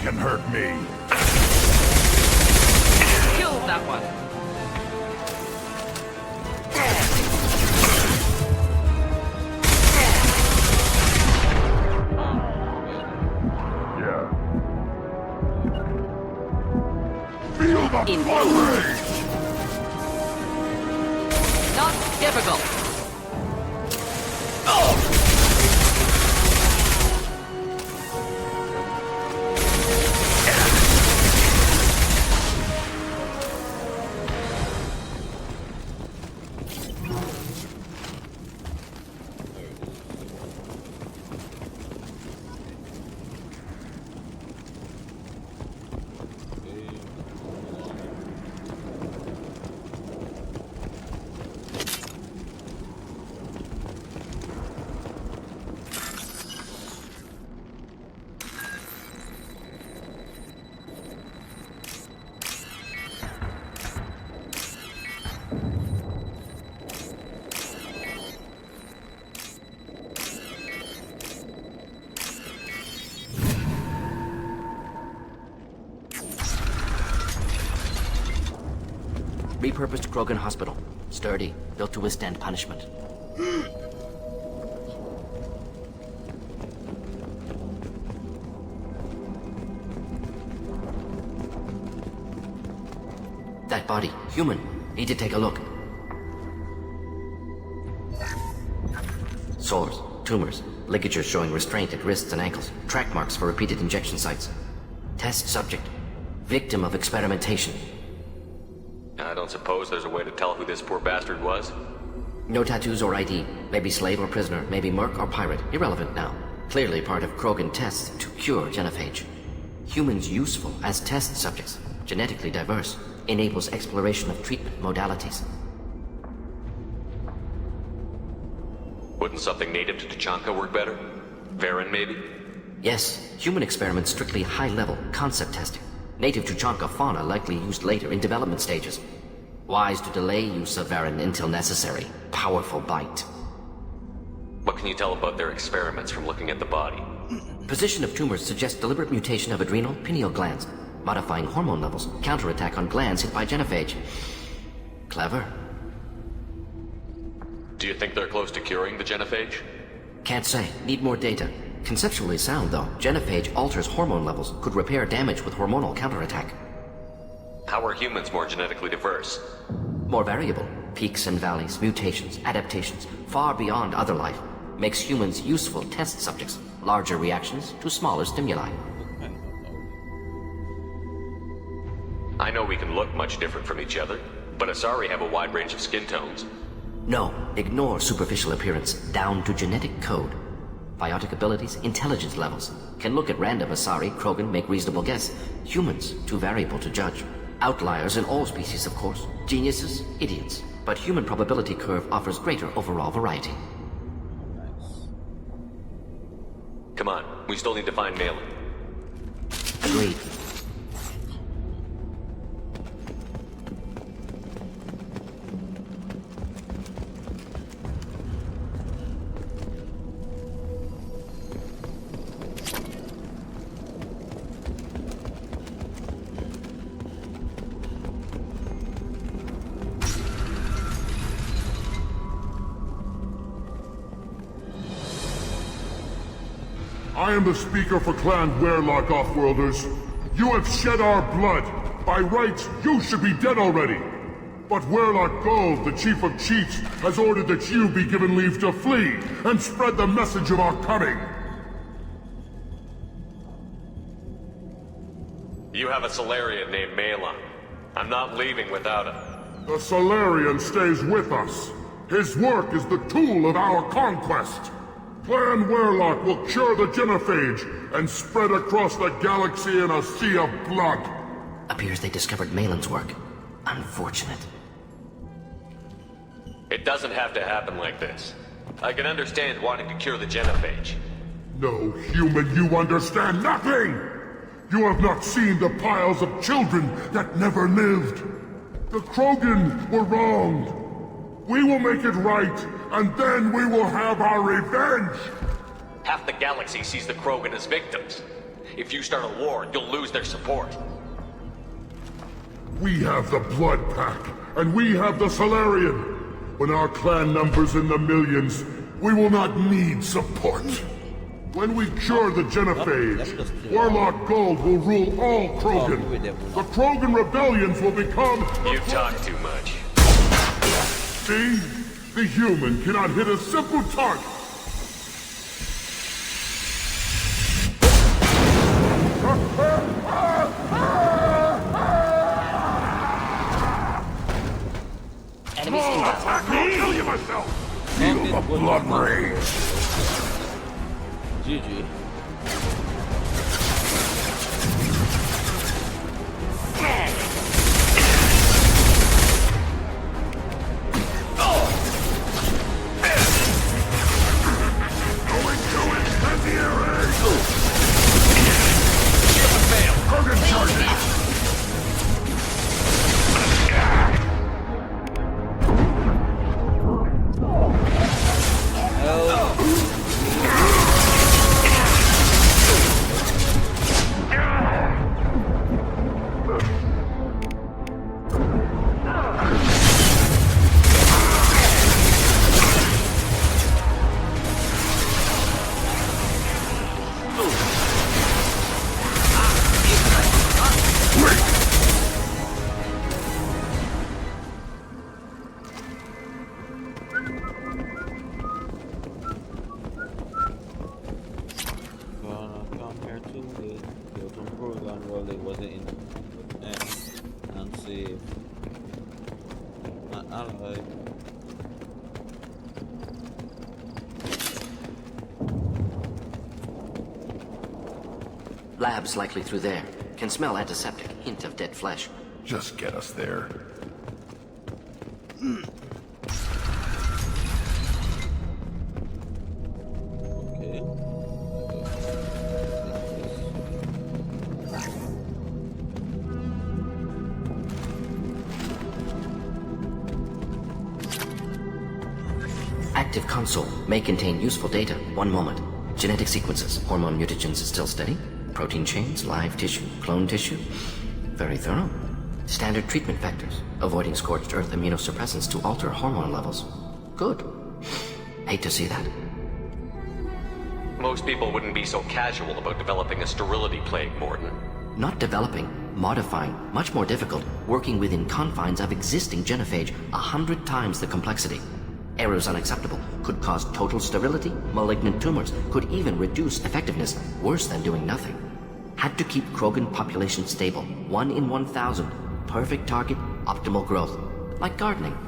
can hurt me. Killed that one. Yeah. Feel the fury! Not difficult. Repurposed Krogan hospital. Sturdy, built to withstand punishment. That body, human. Need to take a look. Sores, tumors, ligatures showing restraint at wrists and ankles, track marks for repeated injection sites. Test subject. Victim of experimentation. I don't suppose there's a way to tell who this poor bastard was? No tattoos or ID. Maybe slave or prisoner, maybe merc or pirate. Irrelevant now. Clearly part of Krogan tests to cure genophage. Humans useful as test subjects. Genetically diverse. Enables exploration of treatment modalities. Wouldn't something native to Tachanka work better? Varen, maybe? Yes, human experiments strictly high-level concept testing. Native Tachanka fauna likely used later in development stages. Wise to delay use of Varen until necessary. Powerful bite. What can you tell about their experiments from looking at the body? Position of tumors suggests deliberate mutation of adrenal, pineal glands, modifying hormone levels, counterattack on glands hit by genophage. Clever. Do you think they're close to curing the genophage? Can't say. Need more data. Conceptually sound, though. Genophage alters hormone levels, could repair damage with hormonal counterattack. How are humans more genetically diverse? More variable. Peaks and valleys, mutations, adaptations, far beyond other life. Makes humans useful test subjects. Larger reactions to smaller stimuli. I know we can look much different from each other, but Asari have a wide range of skin tones. No, ignore superficial appearance, down to genetic code. Biotic abilities, intelligence levels. Can look at random Asari, Krogan, make reasonable guess. Humans, too variable to judge. Outliers in all species, of course. Geniuses, idiots. But human probability curve offers greater overall variety. Come on, we still need to find Malin. Agreed. I am the speaker for Clan Werlock, Offworlders. You have shed our blood. By rights, you should be dead already. But Werlock Gold, the Chief of Chiefs, has ordered that you be given leave to flee and spread the message of our coming. You have a Solarian named Malin. I'm not leaving without him. The Solarian stays with us. His work is the tool of our conquest. Clan Werlock will cure the genophage and spread across the galaxy in a sea of blood. Appears they discovered Malin's work. Unfortunate. It doesn't have to happen like this. I can understand wanting to cure the genophage. No, human, you understand nothing! You have not seen the piles of children that never lived. The Krogan were wronged. We will make it right, and then we will have our revenge! Half the galaxy sees the Krogan as victims. If you start a war, you'll lose their support. We have the Blood Pack, and we have the Solarian. When our clan numbers in the millions, we will not need support. When we cure the Genophage, Warlock Gold will rule all Krogan. The Krogan rebellions will become... You talk too much. See? The human cannot hit a simple target. Enemies inbound. I'll kill you myself! Feel the blood rage! GG. Going to incendiary! Krogan charges! Labs likely through there. Can smell antiseptic. Hint of dead flesh. Just get us there. Okay. Active console may contain useful data. One moment. Genetic sequences. Hormone mutagens still steady. Protein chains, live tissue, clone tissue. Very thorough. Standard treatment vectors. Avoiding scorched earth immunosuppressants to alter hormone levels. Good. Hate to see that. Most people wouldn't be so casual about developing a sterility plague, Mordin. Not developing, modifying, much more difficult, working within confines of existing genophage, 100 times the complexity. Errors unacceptable, could cause total sterility, malignant tumors, could even reduce effectiveness, worse than doing nothing. Had to keep Krogan population stable, 1 in 1,000, perfect target, optimal growth, like gardening.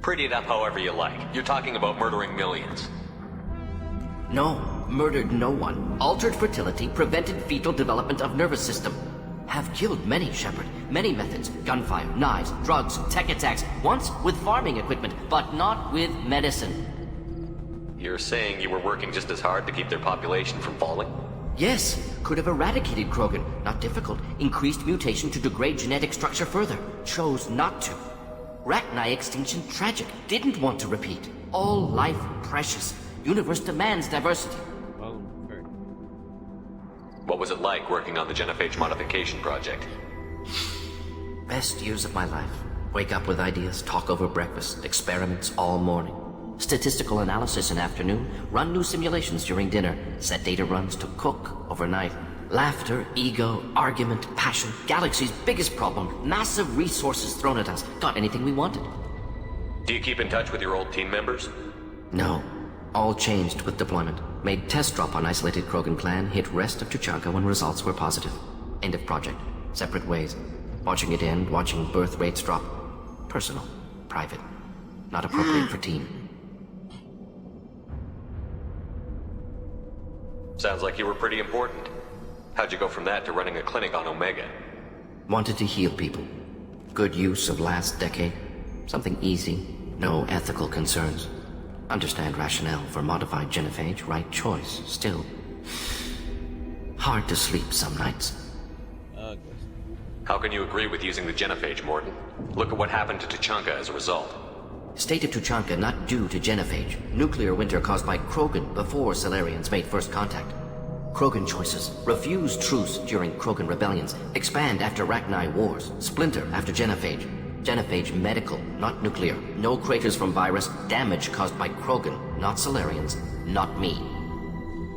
Pretty it up however you like. You're talking about murdering millions. No, murdered no one. Altered fertility, prevented fetal development of nervous system. Have killed many, Shepard. Many methods. Gunfire, knives, drugs, tech attacks. Once with farming equipment, but not with medicine. You're saying you were working just as hard to keep their population from falling? Yes, could have eradicated Krogan. Not difficult. Increased mutation to degrade genetic structure further. Chose not to. Rachni extinction tragic. Didn't want to repeat. All life precious. Universe demands diversity. What was it like working on the genophage modification project? Best years of my life. Wake up with ideas, talk over breakfast, experiments all morning. Statistical analysis in afternoon, run new simulations during dinner, set data runs to cook overnight. Laughter, ego, argument, passion, galaxy's biggest problem, massive resources thrown at us. Got anything we wanted. Do you keep in touch with your old team members? No. All changed with deployment. Made test drop on isolated Krogan clan, hit rest of Tuchanka when results were positive. End of project. Separate ways. Watching it end, watching birth rates drop. Personal. Private. Not appropriate for team. Sounds like you were pretty important. How'd you go from that to running a clinic on Omega? Wanted to heal people. Good use of last decade. Something easy. No ethical concerns. Understand rationale for modified genophage, right choice, still. Hard to sleep some nights. How can you agree with using the genophage, Mordin? Look at what happened to Tuchanka as a result. State of Tuchanka not due to genophage. Nuclear winter caused by Krogan before Solarians made first contact. Krogan choices. Refuse truce during Krogan rebellions. Expand after Rachni wars. Splinter after Genophage. Genophage medical, not nuclear. No craters from virus. Damage caused by Krogan, not Solarians, not me.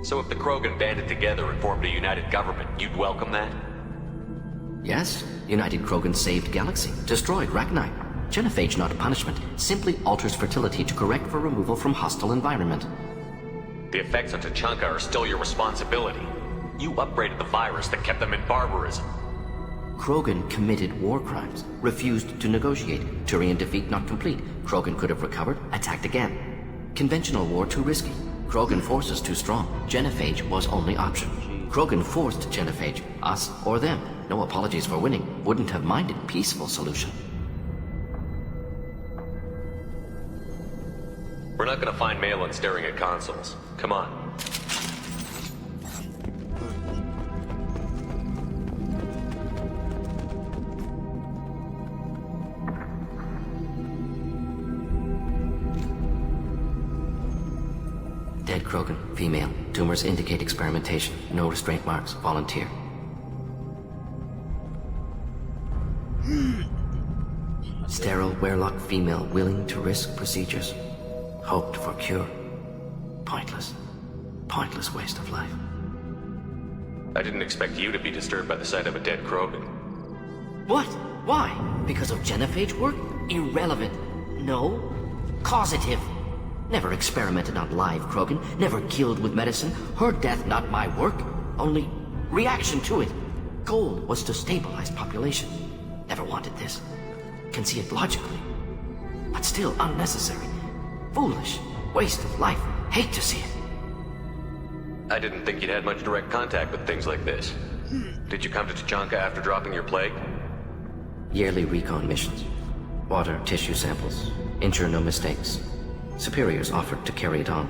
So if the Krogan banded together and formed a united government, you'd welcome that? Yes, United Krogan saved Galaxy, destroyed Rachni. Genophage, not punishment, simply alters fertility to correct for removal from hostile environment. The effects on Tuchanka are still your responsibility. You upgraded the virus that kept them in barbarism. Krogan committed war crimes, refused to negotiate. Turian defeat not complete. Krogan could have recovered, attacked again. Conventional war too risky. Krogan forces too strong. Genophage was only option. Krogan forced Genophage, us or them. No apologies for winning. Wouldn't have minded peaceful solution. We're not gonna find Malin staring at consoles. Come on. Dead Krogan, female. Tumors indicate experimentation. No restraint marks. Volunteer. Sterile Werelock female willing to risk procedures. Hoped for cure. Pointless. Pointless waste of life. I didn't expect you to be disturbed by the sight of a dead Krogan. What? Why? Because of Genophage work? Irrelevant. No. Causative. Never experimented on live Krogan. Never killed with medicine. Her death not my work. Only reaction to it. Goal was to stabilize population. Never wanted this. Can see it logically. But still unnecessary. Foolish. Waste of life. Hate to see it. I didn't think you'd had much direct contact with things like this. Did you come to Tuchanka after dropping your plague? Yearly recon missions. Water, tissue samples. Ensure no mistakes. Superiors offered to carry it on.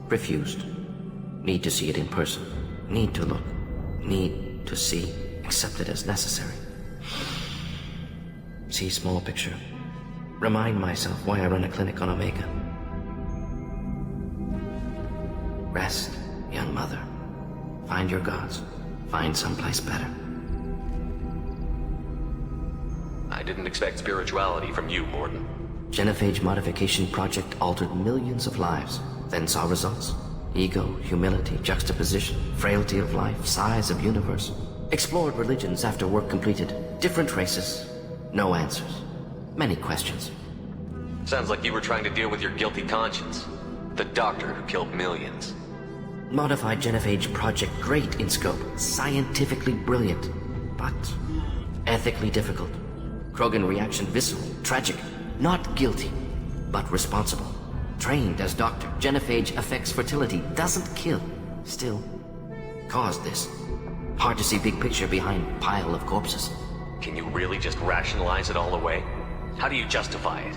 Refused. Need to see it in person. Need to look. Need to see. Accept it as necessary. See small picture. Remind myself why I run a clinic on Omega. Rest, young mother. Find your gods. Find someplace better. I didn't expect spirituality from you, Mordin. Genophage modification project altered millions of lives, then saw results. Ego, humility, juxtaposition, frailty of life, size of universe. Explored religions after work completed. Different races. No answers. Many questions. Sounds like you were trying to deal with your guilty conscience. The doctor who killed millions. Modified Genophage project great in scope. Scientifically brilliant. But ethically difficult. Krogan reaction visceral, tragic. Not guilty, but responsible. Trained as doctor, Genophage affects fertility, doesn't kill. Still, caused this. Hard to see big picture behind pile of corpses. Can you really just rationalize it all away? How do you justify it?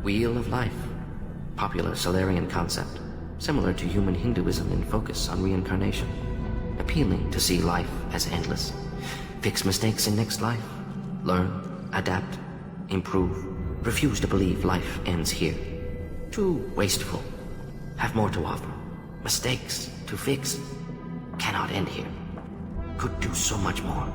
Wheel of life. Popular Solarian concept. Similar to human Hinduism in focus on reincarnation. Appealing to see life as endless. Fix mistakes in next life. Learn. Adapt, improve, refuse to believe life ends here. Too wasteful. Have more to offer. Mistakes to fix. Cannot end here. Could do so much more.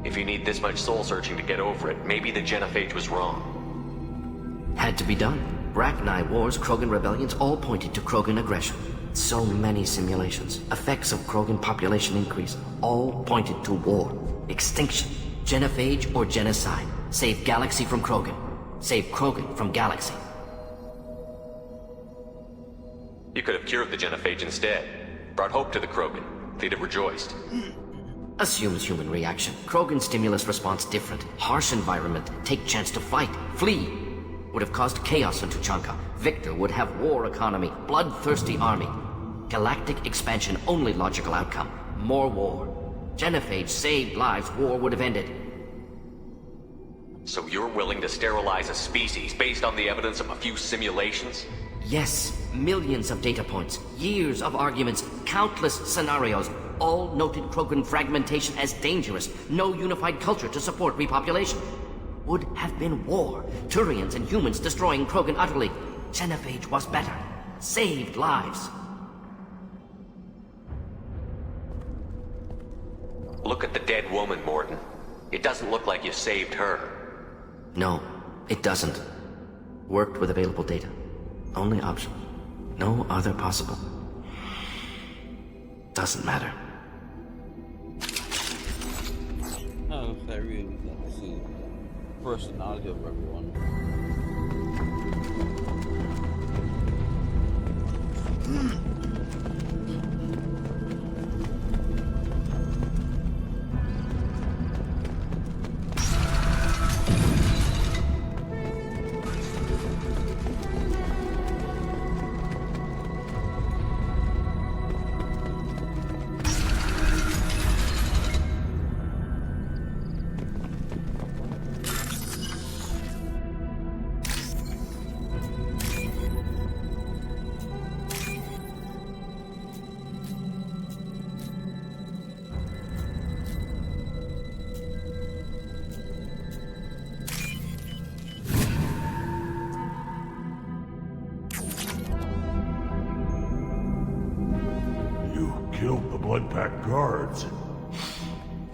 If you need this much soul searching to get over it, maybe the Genophage was wrong. Had to be done. Rachni wars, Krogan rebellions, all pointed to Krogan aggression. So many simulations. Effects of Krogan population increase. All pointed to war. Extinction. Genophage or genocide. Save Galaxy from Krogan. Save Krogan from Galaxy. You could have cured the Genophage instead. Brought hope to the Krogan. They'd have rejoiced. Assumes human reaction. Krogan stimulus response different. Harsh environment. Take chance to fight. Flee. Would have caused chaos in Tuchanka. Victor would have war economy. Bloodthirsty army. Galactic expansion only logical outcome. More war. Genophage saved lives, war would have ended. So you're willing to sterilize a species based on the evidence of a few simulations? Yes, millions of data points, years of arguments, countless scenarios, all noted Krogan fragmentation as dangerous, no unified culture to support repopulation. Would have been war, Turians and humans destroying Krogan utterly. Genophage was better. saved lives. Look at the dead woman, Mordin. It doesn't look like you saved her. No, it doesn't. Worked with available data. Only option. No other possible. Doesn't matter. No, I really like to see the personality of everyone. Killed the Blood Pack guards.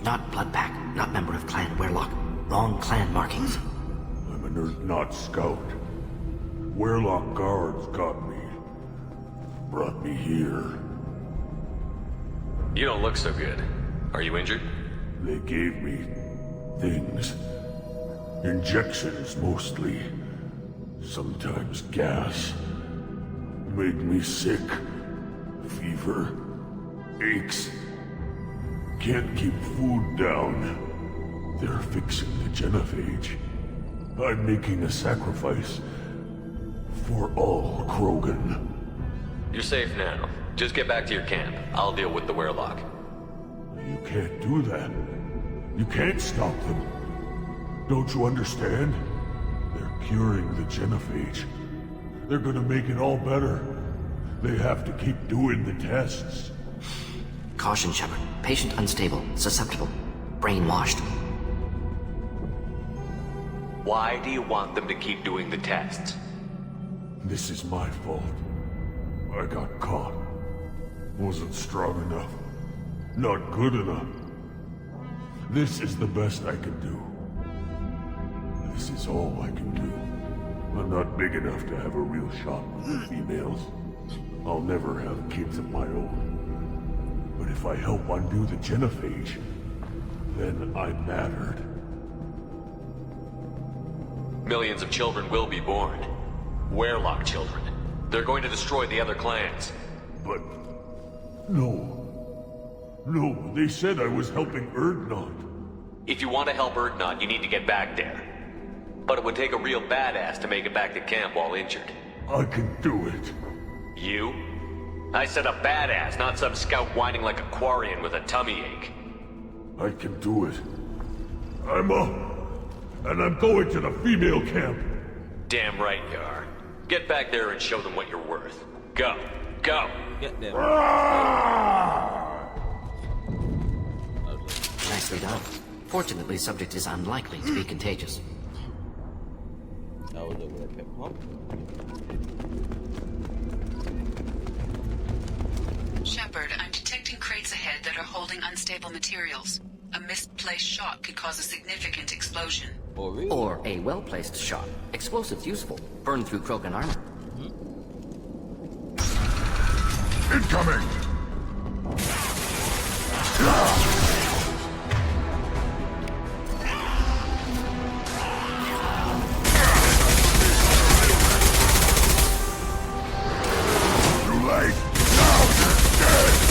Not Blood Pack, not member of Clan Werlock. Wrong clan markings. I'm an Earth scout. Werlock guards got me. Brought me here. You don't look so good. Are you injured? They gave me things. Injections, mostly. Sometimes gas. Made me sick. Fever. Aches. Can't keep food down. They're fixing the genophage. I'm making a sacrifice. For all Krogan. You're safe now. Just get back to your camp. I'll deal with the Werlock. You can't do that. You can't stop them. Don't you understand? They're curing the genophage. They're gonna make it all better. They have to keep doing the tests. Caution, Shepard. Patient unstable, susceptible, brainwashed. Why do you want them to keep doing the tests? This is my fault. I got caught. Wasn't strong enough. Not good enough. This is the best I can do. This is all I can do. I'm not big enough to have a real shot with the females. I'll never have kids of my own. But if I help undo the genophage, then I'm mattered. Millions of children will be born. Werlock children. They're going to destroy the other clans. But... no. No, they said I was helping Urdnot. If you want to help Urdnot, you need to get back there. But it would take a real badass to make it back to camp while injured. I can do it. You? I said a badass, not some scout whining like a Quarian with a tummy ache. I can do it. I'm up. And I'm going to the female camp. Damn right you are. Get back there and show them what you're worth. Go. Go. Get them. Nicely done. Fortunately, subject is unlikely to be contagious. That was a weird pip pop. Shepard, I'm detecting crates ahead that are holding unstable materials. A misplaced shot could cause a significant explosion. Oh, really? Or a well-placed shot. Explosives useful. Burn through Krogan armor. Incoming! Too late! Now you're dead!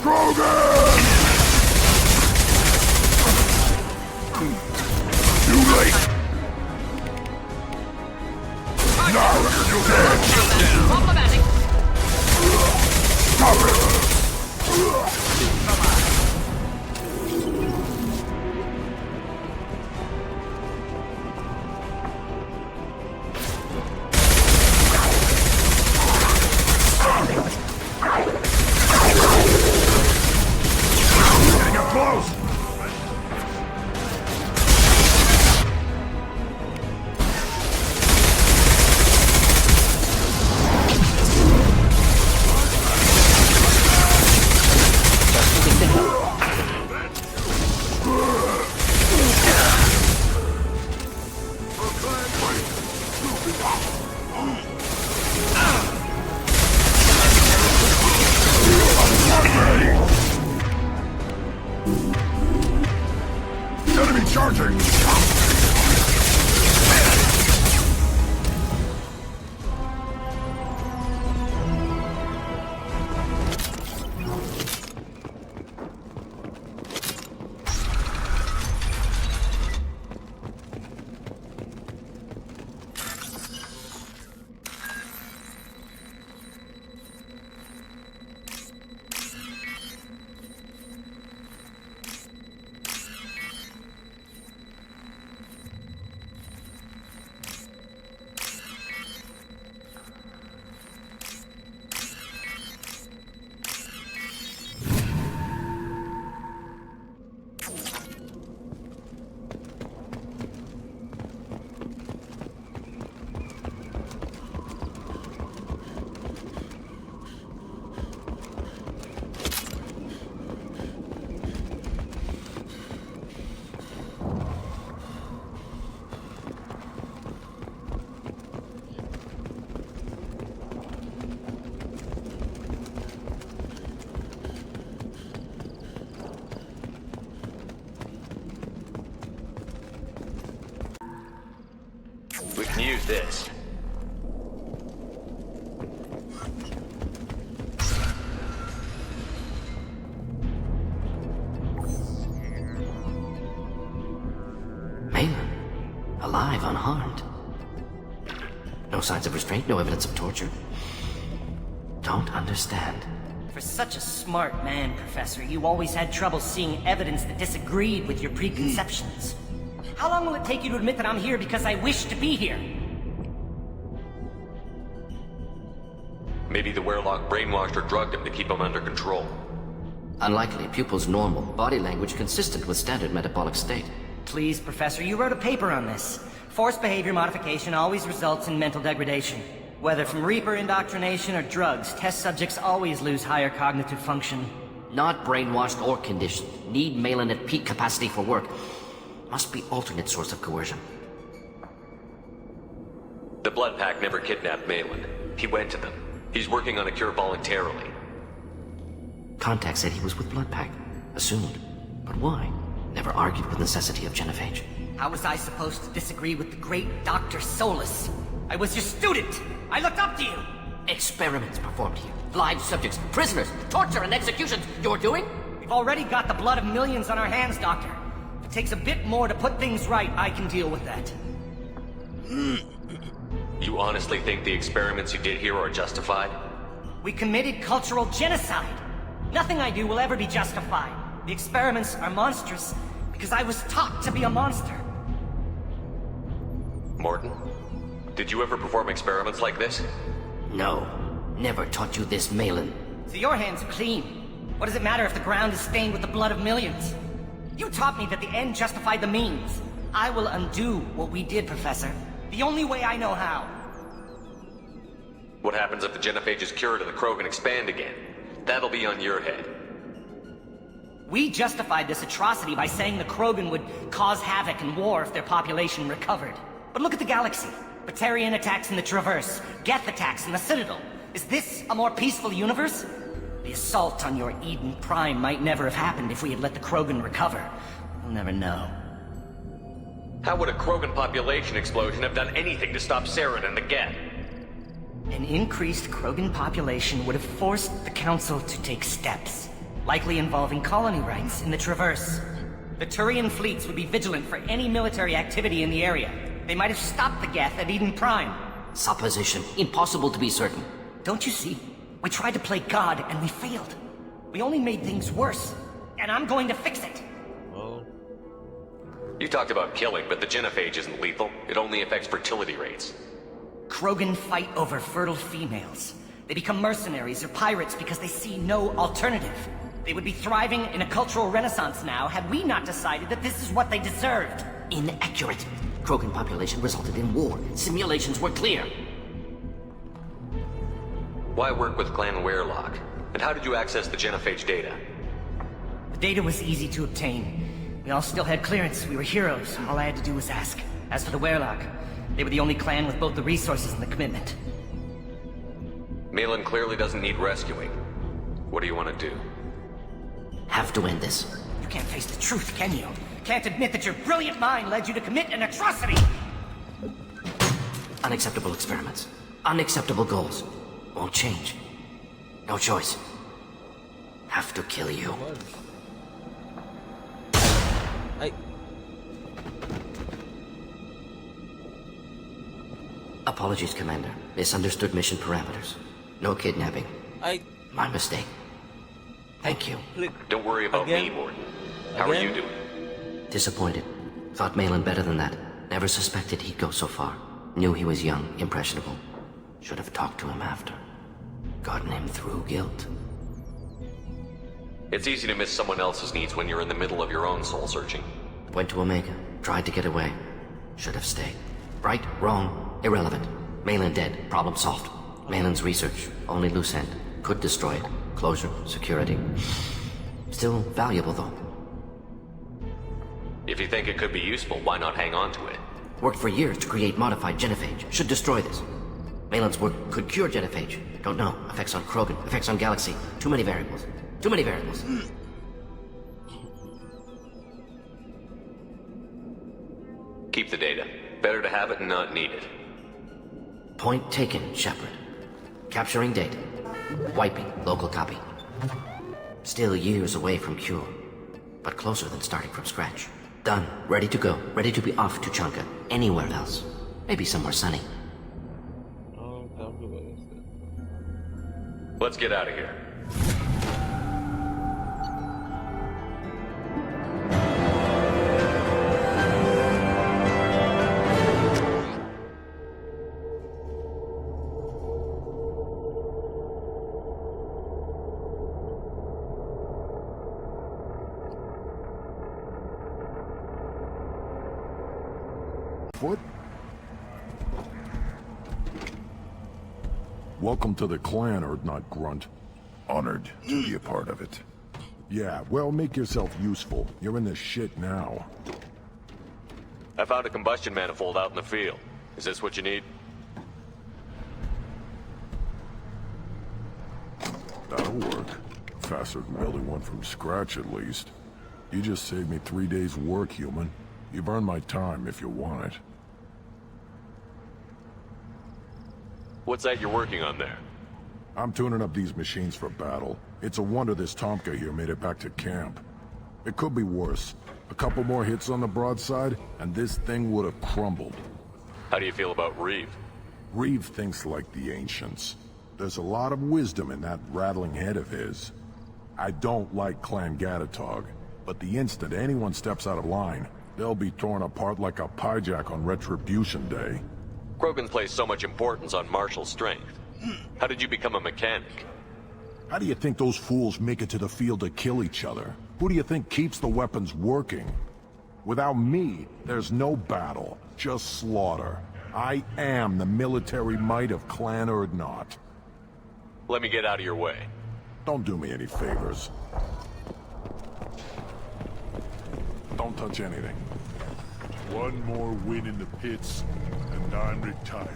Krogan! Too late! Now you're dead! Problematic. Stop it! Getting up close! Enemy charging! We can use this. Malin, alive, unharmed. No signs of restraint, no evidence of torture. Don't understand. For such a smart man, Professor, you always had trouble seeing evidence that disagreed with your preconceptions. How long will it take you to admit that I'm here because I wish to be here? Maybe the Werlock brainwashed or drugged him to keep him under control. Unlikely. Pupil's normal. Body language consistent with standard metabolic state. Please, Professor, you wrote a paper on this. Forced behavior modification always results in mental degradation. Whether from Reaper indoctrination or drugs, test subjects always lose higher cognitive function. Not brainwashed or conditioned. Need Malin at peak capacity for work. Must be alternate source of coercion. The Blood Pack never kidnapped Malin. He went to them. He's working on a cure voluntarily. Contact said he was with Blood Pack. Assumed. But why? Never argued with necessity of genophage. How was I supposed to disagree with the great Dr. Solus? I was your student! I looked up to you! Experiments performed here. Live subjects, prisoners, torture and executions. You're doing? We've already got the blood of millions on our hands, Doctor. If it takes a bit more to put things right, I can deal with that. You honestly think the experiments you did here are justified? We committed cultural genocide. Nothing I do will ever be justified. The experiments are monstrous because I was taught to be a monster. Mordin, did you ever perform experiments like this? No. Never taught you this, Malin. So your hands are clean. What does it matter if the ground is stained with the blood of millions? You taught me that the end justified the means. I will undo what we did, Professor. The only way I know how. What happens if the genophage is cured and the Krogan expand again? That'll be on your head. We justified this atrocity by saying the Krogan would cause havoc and war if their population recovered. But look at the galaxy. Batarian attacks in the Traverse, Geth attacks in the Citadel. Is this a more peaceful universe? The assault on your Eden Prime might never have happened if we had let the Krogan recover. We'll never know. How would a Krogan population explosion have done anything to stop Saren and the Geth? An increased Krogan population would have forced the Council to take steps. likely involving colony rights in the Traverse. The Turian fleets would be vigilant for any military activity in the area. They might have stopped the Geth at Eden Prime. Supposition. Impossible to be certain. Don't you see? We tried to play God and we failed. We only made things worse. And I'm going to fix it. Well, You talked about killing, but the genophage isn't lethal. It only affects fertility rates. Krogan fight over fertile females. They become mercenaries or pirates because they see no alternative. They would be thriving in a cultural renaissance now had we not decided that this is what they deserved. Inaccurate. Krogan population resulted in war. Simulations were clear. Why work with Clan Werelock? And how did you access the genophage data? The data was easy to obtain. We all still had clearance. We were heroes. All I had to do was ask. As for the Werelock, they were the only clan with both the resources and the commitment. Malin clearly doesn't need rescuing. What do you want to do? Have to end this. You can't face the truth, can you? Can't admit that your brilliant mind led you to commit an atrocity! Unacceptable experiments. Unacceptable goals. Won't change. No choice. Have to kill you. Apologies, Commander. Misunderstood mission parameters. No kidnapping. My mistake. Thank you. Don't worry about me, Mordin. How are you doing? Disappointed. Thought Malin better than that. Never suspected he'd go so far. Knew he was young, impressionable. Should have talked to him after. Gotten him through guilt. It's easy to miss someone else's needs when you're in the middle of your own soul searching. Went to Omega. Tried to get away. Should have stayed. Right, wrong, irrelevant. Malin dead. Problem solved. Malin's research. Only loose end. Could destroy it. Closure. Security. Still valuable, though. If you think it could be useful, why not hang on to it? Worked for years to create modified genophage. Should destroy this. Malin's work could cure genophage. Don't know. Effects on Krogan. Effects on Galaxy. Too many variables. Too many variables. Keep the data. Better to have it and not need it. Point taken, Shepard. Capturing data. Wiping local copy. Still years away from cure, but closer than starting from scratch. Done. Ready to go. Ready to be off to Chunka. Anywhere else. Maybe somewhere sunny. Let's get out of here. Foot? Welcome to the clan, Urdnot Grunt. Honored to be a part of it. Yeah, well, make yourself useful. You're in this shit now. I found a combustion manifold out in the field. Is this what you need? That'll work. Faster than building one from scratch, at least. You just saved me 3 days' work, human. You've earned my time if you want it. What's that you're working on there? I'm tuning up these machines for battle. It's a wonder this Tomka here made it back to camp. It could be worse. A couple more hits on the broadside, and this thing would have crumbled. How do you feel about Reeve? Reeve thinks like the ancients. There's a lot of wisdom in that rattling head of his. I don't like Clan Gatatog, but the instant anyone steps out of line, they'll be torn apart like a pyjak on Retribution Day. Krogan place so much importance on martial strength. How did you become a mechanic? How do you think those fools make it to the field to kill each other? Who do you think keeps the weapons working? Without me, there's no battle, just slaughter. I am the military might of Clan Urdnot. Let me get out of your way. Don't do me any favors. Don't touch anything. One more win in the pits, and I'm retiring.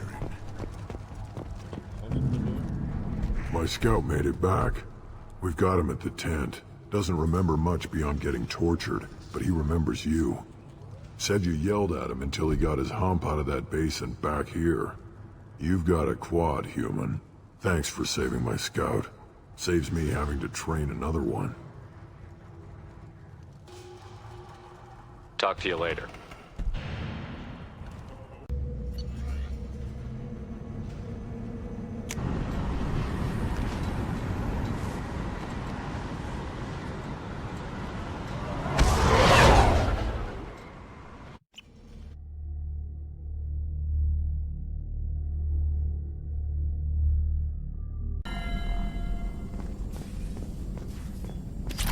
My scout made it back. We've got him at the tent. Doesn't remember much beyond getting tortured, but he remembers you. Said you yelled at him until he got his hump out of that base and back here. You've got a quad, human. Thanks for saving my scout. Saves me having to train another one. Talk to you later.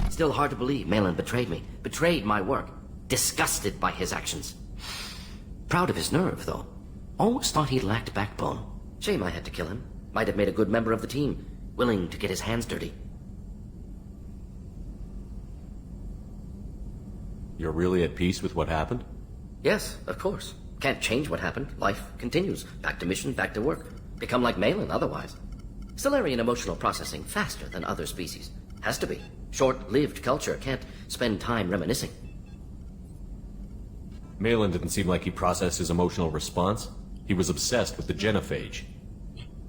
Still hard to believe Malin betrayed me. Betrayed my work. Disgusted by his actions. Proud of his nerve, though. Always thought he lacked backbone. Shame I had to kill him. Might have made a good member of the team. Willing to get his hands dirty. You're really at peace with what happened? Yes, of course. Can't change what happened. Life continues. Back to mission, back to work. Become like Malin otherwise. Solarian emotional processing faster than other species. Has to be. Short-lived culture can't spend time reminiscing. Malin didn't seem like he processed his emotional response. He was obsessed with the genophage.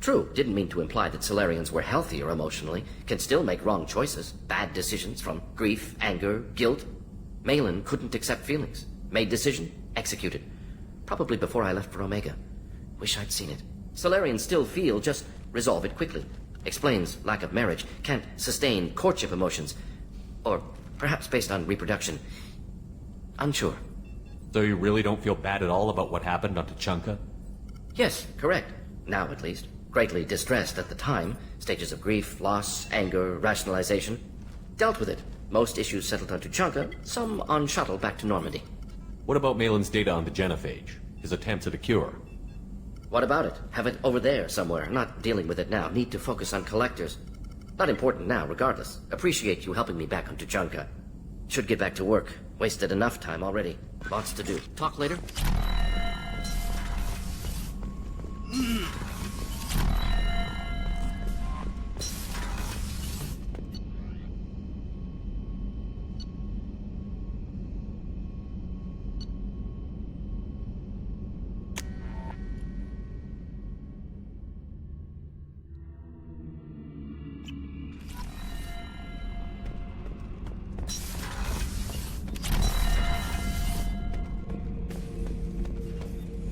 True, didn't mean to imply that Solarians were healthier emotionally, can still make wrong choices, bad decisions from grief, anger, guilt. Malin couldn't accept feelings. Made decision, executed. Probably before I left for Omega. Wish I'd seen it. Solarians still feel, just resolve it quickly. Explains lack of marriage, can't sustain courtship emotions. Or perhaps based on reproduction. Unsure. So you really don't feel bad at all about what happened on Tuchanka? Yes, correct. Now at least. Greatly distressed at the time. Stages of grief, loss, anger, rationalization. Dealt with it. Most issues settled on Tuchanka, some on shuttle back to Normandy. What about Malin's data on the genophage? His attempts at a cure? What about it? Have it over there somewhere. Not dealing with it now. Need to focus on collectors. Not important now, regardless. Appreciate you helping me back on Tuchanka. Should get back to work. Wasted enough time already. Lots to do. Talk later?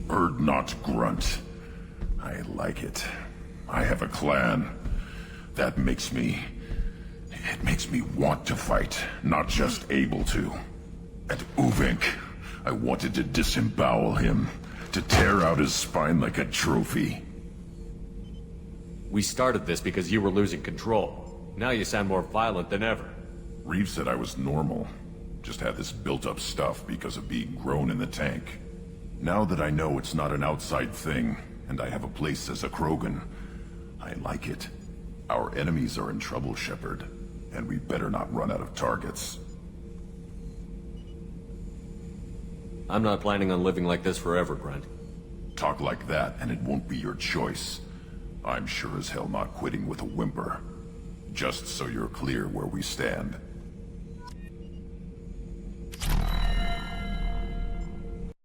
Bird not grunt. I like it. I have a clan. That makes me... It makes me want to fight, not just able to. At Uvink, I wanted to disembowel him, to tear out his spine like a trophy. We started this because you were losing control. Now you sound more violent than ever. Reeve said I was normal. Just had this built-up stuff because of being grown in the tank. Now that I know it's not an outside thing, and I have a place as a Krogan, I like it. Our enemies are in trouble, Shepard, and we better not run out of targets. I'm not planning on living like this forever, Grunt. Talk like that, and it won't be your choice. I'm sure as hell not quitting with a whimper. Just so you're clear where we stand.